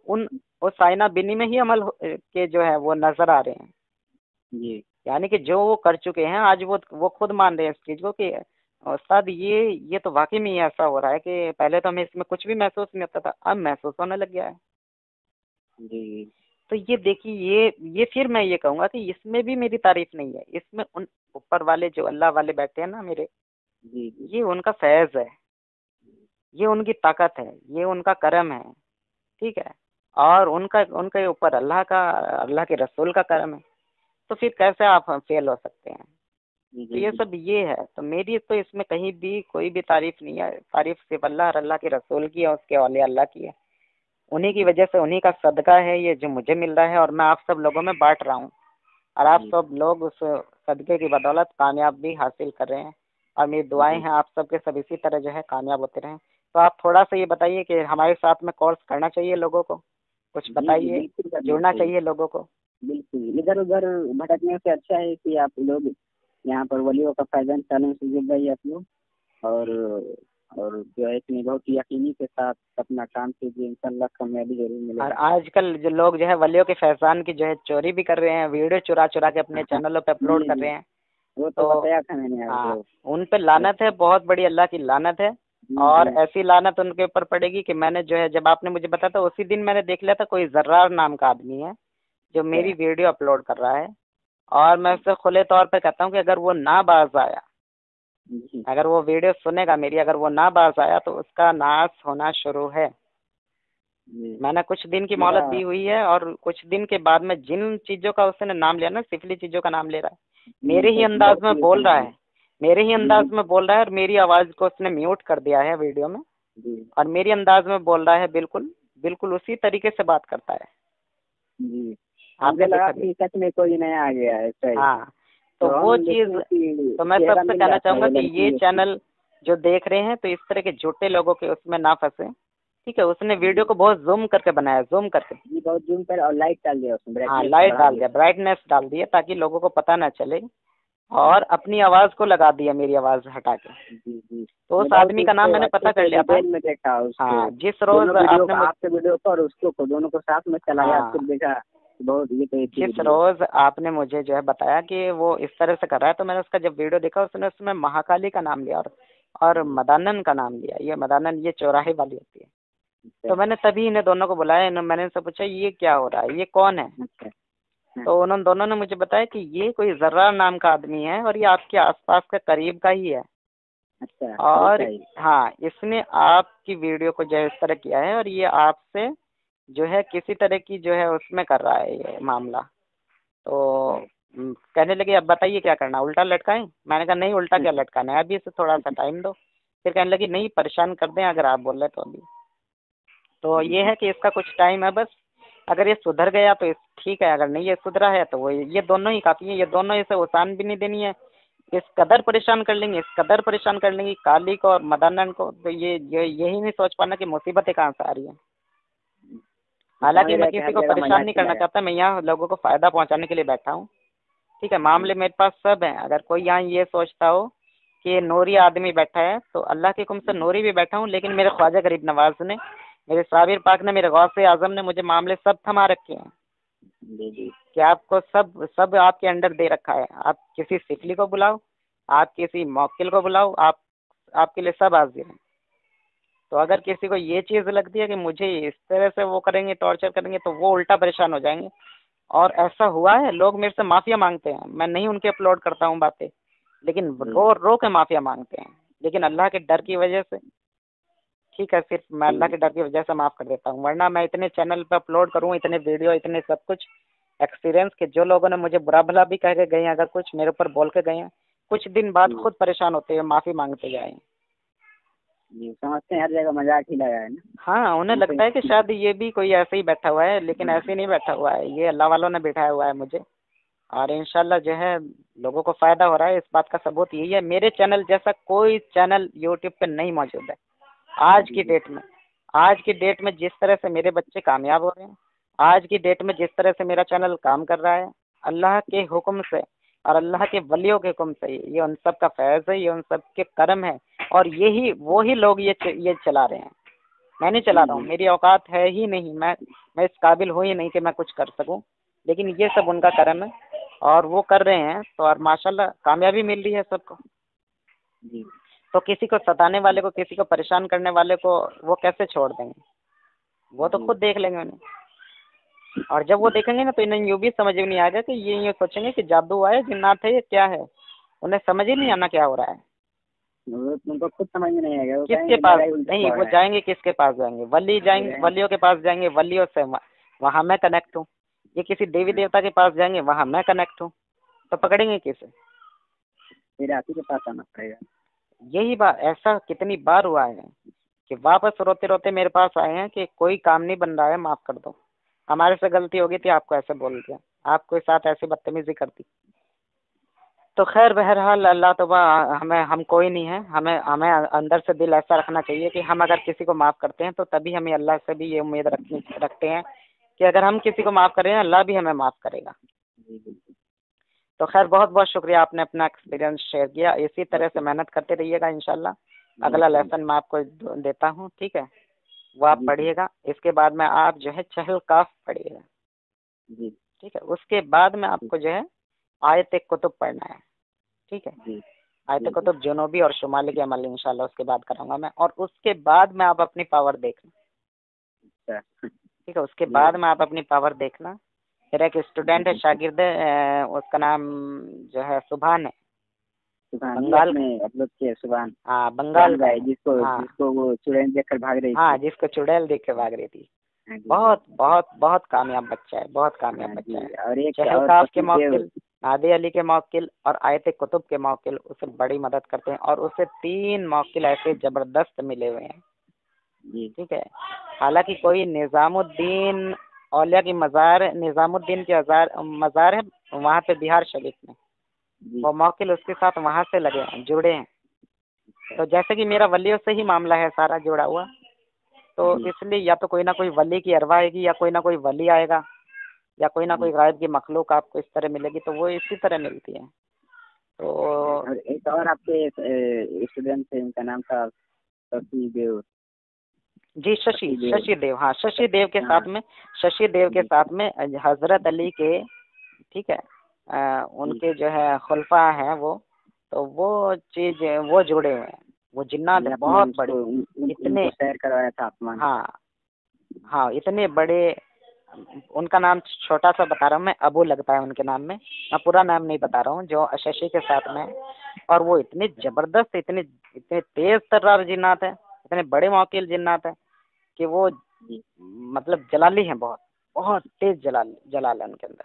उस आईना बिनी में ही अमल के जो है वो नजर आ रहे हैं। जी, यानी कि जो वो कर चुके हैं, आज वो खुद मान रहे हैं इस चीज को कि उस्ताद ये तो वाकई में ही ऐसा हो रहा है कि पहले तो हमें इसमें कुछ भी महसूस नहीं होता था, अब महसूस होने लग गया है। जी, तो ये देखिए, ये फिर मैं ये कहूंगा कि इसमें भी मेरी तारीफ नहीं है, इसमें उन ऊपर वाले जो अल्लाह वाले बैठे हैं ना मेरे, जी, जी, ये उनका फैज है, ये उनकी ताकत है, ये उनका करम है। ठीक है। और उनका उनके ऊपर अल्लाह के रसूल का करम है। तो फिर कैसे आप फेल हो सकते हैं? जी, तो ये जी, सब ये है। तो मेरी तो इसमें कहीं भी कोई भी तारीफ नहीं है, तारीफ सिर्फ अल्लाह और अल्लाह के रसूल की है, उसके औलिया अल्लाह की है। उन्हीं की वजह से, उन्हीं का सदका है ये जो मुझे मिल रहा है, और मैं आप सब लोगों में बांट रहा हूँ। और आप जी, सब लोग उस सदके की बदौलत कामयाबी हासिल कर रहे हैं। और मेरी दुआएं जी, हैं आप सबके सब इसी तरह जो है कामयाब होते रहें। तो आप थोड़ा सा ये बताइए कि हमारे साथ में कोर्स करना चाहिए लोगों को, कुछ जी, जी, बताइए, बिल्कुल करना जुड़ना चाहिए। चाहिए लोगों को। बिल्कुल, इधर उधर भटकने से अच्छा है कि आप लोग यहाँ पर वलियों का फैज़ान चैनल से जुड़ जाइए आप लोग। और और जो है इतनी बहुत ही यकीनी के साथ अपना काम कीजिए, इंशाल्लाह कामयाबी जरूर और मिलेगा। आजकल जो लोग जो है वलियों के फैजान की जो है चोरी भी कर रहे हैं, वीडियो चुरा चुरा के अपने चैनलों पे अपलोड जी, कर जी, रहे हैं। वो तो तो बताया था मैंने हाँ, आपको। उन पे लानत है, बहुत बड़ी अल्लाह की लानत है। जी, और जी, ऐसी लानत उनके ऊपर पड़ेगी कि मैंने जो है, जब आपने मुझे बताया था उसी दिन मैंने देख लिया था, कोई जर्रार नाम का आदमी है जो अच्छा, मेरी वीडियो अपलोड कर रहा है। और मैं उससे खुले तौर पे कहता हूँ कि अगर वो ना बाज आया, जी, अगर वो वीडियो सुनेगा मेरी, अगर वो ना बाज आया तो उसका नाश होना शुरू है। जी, मैंने कुछ दिन की मेरा मोहलत दी हुई है, और कुछ दिन के बाद में जिन चीजों का उसने नाम लिया ना, सिफली चीजों का नाम ले रहा है, मेरे ही अंदाज बहुत में ही बोल रहा है, मेरे ही जी, अंदाज में बोल रहा है, और मेरी आवाज को उसने म्यूट कर दिया है वीडियो में, जी, और मेरी अंदाज में बोल रहा है, बिल्कुल बिल्कुल उसी तरीके से बात करता है। जी, हमको आपने लगा देखा भी। कि सच में कोई नया आ गया है, सही। हाँ, तो तो वो हम चीज, देखें कि तो मैं चेहरा सबसे मिल कहना जाता है चाहूंगा वो कि ये लड़की उसकी। चैनल जो देख रहे हैं तो इस तरह के झूठे लोगों के उसमें ना फंसे। ठीक है। उसने वीडियो को बहुत जूम करके बनाया, जूम करके। जी, बहुत जूम कर और लाइट डाल दिया उसमें, हाँ, ब्राइटनेस लाइट बढ़ा डाल दिया। दिया, ब्राइटनेस डाल दिया, ताकि लोगों को पता ना चले। और अपनी आवाज को लगा दिया, मेरी आवाज हटा के। जी, जी, तो मैं उस बहुत आदमी ही का नाम उसको मैंने अच्छे पता कर से लिया था। डिटेल में देखा उसको। हाँ, जिस रोज दोनों वीडियो आपने को, मुझ आपके वीडियो को और उसको को दोनों को साथ में चलाया, हाँ, फिर देखा बहुत ये तो एक ही जिस वीडियो। रोज आपने मुझे जो है बताया कि वो इस तरह से कर रहा है, तो मैंने उसका जब वीडियो देखा, उसने उसमें महाकाली का नाम लिया, और मदानन का नाम लिया। ये मदानन, ये चौराहे वाली होती है। अच्छा, तो मैंने तभी इन्हें दोनों को बुलाया, मैंने इनसे पूछा ये क्या हो रहा है, ये कौन है? अच्छा, हाँ, तो उन्होंने दोनों ने मुझे बताया कि ये कोई जर्रा नाम का आदमी है, और ये आपके आसपास का करीब का ही है। अच्छा और ऐसा ही। हाँ, इसने आपकी वीडियो को जो है इस तरह किया है और ये आपसे जो है किसी तरह की जो है उसमें कर रहा है ये मामला। तो कहने लगे अब बताइए क्या करना, उल्टा लटकाएं? मैंने कहा नहीं, उल्टा क्या लटकाना है, अभी इसे थोड़ा सा टाइम दो। फिर कहने लगी नहीं, परेशान कर दें अगर आप बोल रहे तो अभी। तो ये है कि इसका कुछ टाइम है बस। अगर ये सुधर गया तो ठीक है, अगर नहीं ये सुधरा है तो वो ये दोनों ही काफ़ी है। ये दोनों इसे उसान भी नहीं देनी है। इस कदर परेशान कर लेंगे, इस कदर परेशान कर लेंगे काली को और मदनन को। तो ये यही नहीं सोच पाना कि मुसीबतें कहाँ से आ रही हैं। समझ हालांकि मैं रहे कि किसी हर को जगह परेशान मजाक नहीं करना खिलाया। चाहता, मैं यहाँ लोगों को फ़ायदा पहुँचाने के लिए बैठा हूँ। ठीक है, जी मामले मेरे पास सब हैं। अगर कोई यहाँ ये सोचता हो कि ये नूरी आदमी बैठा है, तो अल्लाह के हुक्म से नूरी भी बैठा हूँ, लेकिन मेरे ख्वाजा गरीब नवाज ने, मेरे साबिर पाक ने, मेरे गौसे आजम ने मुझे मामले सब थमा रखे हैं जी जी कि आपको सब सब आपके अंडर दे रखा है। आप किसी सिफली को बुलाओ, आप किसी मौक्किल को बुलाओ, आप आपके लिए सब हाजिर हैं। तो अगर किसी को ये चीज़ लगती है कि मुझे इस तरह से वो करेंगे, टॉर्चर करेंगे, तो वो उल्टा परेशान हो जाएंगे। और ऐसा हुआ है, लोग मेरे से माफिया मांगते हैं। मैं नहीं उनके अपलोड करता हूँ बातें, लेकिन जी रो रो के माफिया मांगते हैं। लेकिन अल्लाह के डर की वजह से, ठीक है, सिर्फ मैं अल्लाह जी के डर की वजह से माफ़ कर देता हूँ, वरना मैं इतने चैनल पे अपलोड करूँ, इतने वीडियो, इतने सब कुछ एक्सपीरियंस के जो लोगों ने मुझे बुरा भला भी कह के गए हैं, अगर कुछ मेरे ऊपर बोल के गए हैं, कुछ दिन बाद जी खुद परेशान होते हुए माफ़ी मांगते जाए। जी समझते हैं हर जगह मजाक ही लगाया है ना। हाँ, उन्हें हमको लगता है कि शायद ये भी कोई ऐसे ही बैठा हुआ है, लेकिन ऐसे ही नहीं बैठा हुआ है, ये अल्लाह वालों ने बिठाया हुआ है मुझे। और इंशाल्लाह जो है लोगों को फ़ायदा हो रहा है। इस बात का सबूत यही है, मेरे चैनल जैसा कोई चैनल यूट्यूब पे नहीं मौजूद है आज की जी डेट में। आज की डेट में जिस तरह से मेरे बच्चे कामयाब हो रहे हैं, आज की डेट में जिस तरह से मेरा चैनल काम कर रहा है, अल्लाह के हुक्म से और अल्लाह के वलियों के हुक्म से, ये उन सब का फैज़ है, ये उन सब के करम है। और यही वो ही लोग ये चला रहे हैं, मैं नहीं चला जी रहा हूँ, जी मेरी औकात है ही नहीं, मैं इस काबिल हूँ ही नहीं कि मैं कुछ कर सकूँ। लेकिन ये सब उनका करम है और वो कर रहे हैं, तो और माशाल्लाह कामयाबी मिल रही है सबको। जी तो किसी को सताने वाले को, किसी को परेशान करने वाले को वो कैसे छोड़ देंगे? वो तो जी खुद देख लेंगे उन्हें। और जब वो देखेंगे ना, तो इन्हें यूँ भी समझ में नहीं आएगा कि ये सोचेंगे कि जादू है, जिन्नात है, ये क्या है। उन्हें समझ ही नहीं आना क्या हो रहा है। वो उनको खुद समझ में नहीं आएगा, वो किसके कहेंगे पास मेरा ही उल्टा नहीं, पड़ वो रहा है। जाएंगे किसके पास जाएंगे? वली वो जाएंगे, जाएंगे वलियों के पास जाएंगे, वलियों से वहाँ मैं कनेक्ट हूँ। ये किसी देवी हाँ, देवता के पास जाएंगे, वहाँ मैं कनेक्ट हूँ। तो पकड़ेंगे किसे? फिर आप ही के पास आना पड़ेगा। यही बात, ऐसा कितनी बार हुआ है कि वापस रोते रोते मेरे पास आए हैं कि कोई काम नहीं बन रहा है, माफ़ कर दो, हमारे से गलती हो गई थी, आपको ऐसे बोल दिया, आपके साथ ऐसी बदतमीजी कर दी। तो खैर बहरहाल अल्लाह तौबा, हम कोई नहीं है। हमें हमें अंदर से दिल ऐसा रखना चाहिए कि हम अगर किसी को माफ़ करते हैं तो तभी हमें अल्लाह से भी ये उम्मीद रखते हैं कि अगर हम किसी को माफ़ करें, अल्लाह भी हमें माफ़ करेगा। जी बिल्कुल। तो खैर बहुत बहुत शुक्रिया, आपने अपना एक्सपीरियंस शेयर किया। इसी तरह से ओके। मेहनत करते रहिएगा, इंशाल्लाह जी अगला इंशाल्लाह। लेसन मैं आपको देता हूँ, ठीक है? वो आप जी जी पढ़िएगा। इसके बाद में आप जो है चहल काफ पढ़िएगा, जी ठीक है? उसके बाद में जी आपको जो है आयत कुतुब पढ़ना है, ठीक है? जी आयत जी जी कुतुब जनूबी और शुमाली के अमल इंशाल्लाह उसके बाद कराऊंगा मैं। और उसके बाद में आप अपनी पावर देखना, अच्छा। ठीक है? उसके जी बाद में आप अपनी पावर देखना। मेरा एक जी स्टूडेंट है, बिल्कुल। शागिर्द है, उसका नाम जो है सुभान है, सुभान जी बंगाल का। आपने अपलोड किया सुभान। हाँ, बंगाल जान का गए है। जिसको हाँ जिसको वो चुड़ैल देखकर भाग रही हाँ, थी। जिसको चुड़ैल देख के भाग रही थी। हाँ जी जी। बहुत बहुत बहुत कामयाब बच्चा है, बहुत कामयाब हाँ बच्चा है। जी और एक चहल और काफ के शशि देव। मौकिल, नादे अली के मौकिल और आयत कुतुब के मौकिल उसे बड़ी मदद करते हैं। और उसे 3 मौकिल ऐसे ज़बरदस्त मिले हुए हैं, जी ठीक है? हालांकि कोई निज़ामुद्दीन औलिया की मज़ार, निज़ामुद्दीन की मज़ार है वहाँ पे बिहार शरीफ में, जी वो मौकिल उसके साथ वहाँ से लगे हैं, जुड़े हैं। तो जैसे कि मेरा वलियों से ही मामला है सारा जुड़ा हुआ, तो जी इसलिए या तो कोई ना कोई वली की अरवा आएगी, या कोई ना कोई वली आएगा, या कोई ना कोई जी गायब की मखलूक आपको इस तरह मिलेगी। तो वो इसी तरह मिलती है। तो और एक और आपके स्टूडेंट थे उनका नाम था शशि देव। जी, शशि देव। शशि देव, हाँ, शशि देव के हाँ साथ में, शशि देव के जी साथ में हजरत अली के, ठीक है, जी उनके जो है खुलफा हैं वो, तो वो चीज़ वो जुड़े हुए हैं। वो जिन्नात जी आपने बहुत बड़े, उसको इतने, उनको शेयर करवाया था आसमान। हाँ हाँ, इतने बड़े। उनका नाम छोटा सा बता रहा हूँ मैं, अबू लगता है उनके नाम में, मैं पूरा नाम नहीं बता रहा हूँ, जो शशि के साथ में। और वो इतने जबरदस्त, इतने इतने तेज तर्रार जिन्नात है, इतने बड़े मौकिल जिन्नात है कि वो मतलब जलाली हैं, बहुत बहुत तेज जलाल है उनके अंदर।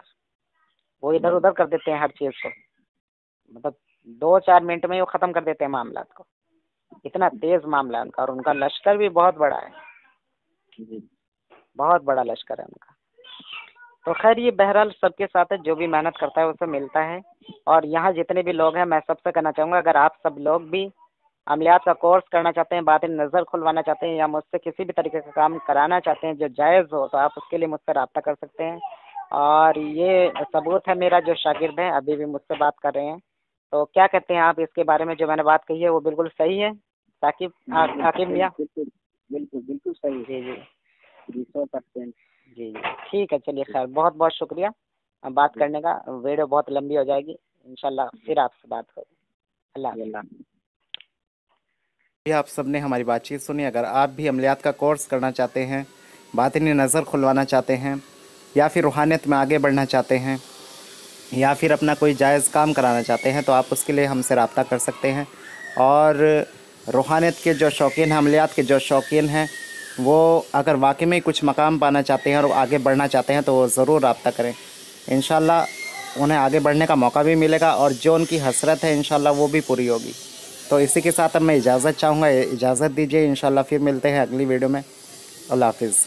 वो इधर उधर कर देते हैं हर चीज को, मतलब 2-4 मिनट में वो खत्म कर देते हैं मामलात को। इतना तेज मामला है उनका, और उनका लश्कर भी बहुत बड़ा है, बहुत बड़ा लश्कर है उनका। तो खैर ये बहरहाल सबके साथ है, जो भी मेहनत करता है उसे मिलता है। और यहाँ जितने भी लोग हैं, मैं सबसे कहना चाहूँगा, अगर आप सब लोग भी अमलियात का कोर्स करना चाहते हैं, बातिन नज़र खुलवाना चाहते हैं, या मुझसे किसी भी तरीके का काम कराना चाहते हैं जो जायज़ हो, तो आप उसके लिए मुझसे रब्ता कर सकते हैं। और ये सबूत है मेरा, जो शागिर्द हैं अभी भी मुझसे बात कर रहे हैं। तो क्या कहते हैं आप इसके बारे में? जो मैंने बात कही है वो बिल्कुल सही है साकिब, आकिब मियाँ? बिल्कुल बिल्कुल बिल्कुल सही जी जी जी, 100%। जी जी, ठीक है, चलिए खैर, बहुत बहुत शुक्रिया बात करने का। वीडियो बहुत लंबी हो जाएगी, इंशाल्लाह फिर आपसे बात होगी। अल्लाह हाफ़िज़। अल्लाह। ये आप सबने हमारी बातचीत सुनी। अगर आप भी अमलियात का कोर्स करना चाहते हैं, बातिनी नज़र खुलवाना चाहते हैं, या फिर रूहानियत में आगे बढ़ना चाहते हैं, या फिर अपना कोई जायज़ काम कराना चाहते हैं, तो आप उसके लिए हमसे रब्ता कर सकते हैं। और रूहानियत के जो शौकीन हैं, अमलियात के जो शौकीन हैं, वो अगर वाकई में कुछ मकाम पाना चाहते हैं और आगे बढ़ना चाहते हैं, तो वो ज़रूर रब्ता करें। इंशाल्लाह उन्हें आगे बढ़ने का मौका भी मिलेगा, और जो उनकी हसरत है इंशाल्लाह वो भी पूरी होगी। तो इसी के साथ अब मैं इजाज़त चाहूँगा, इजाज़त दीजिए। इंशाल्लाह फिर मिलते हैं अगली वीडियो में। अल्लाह हाफ़िज़।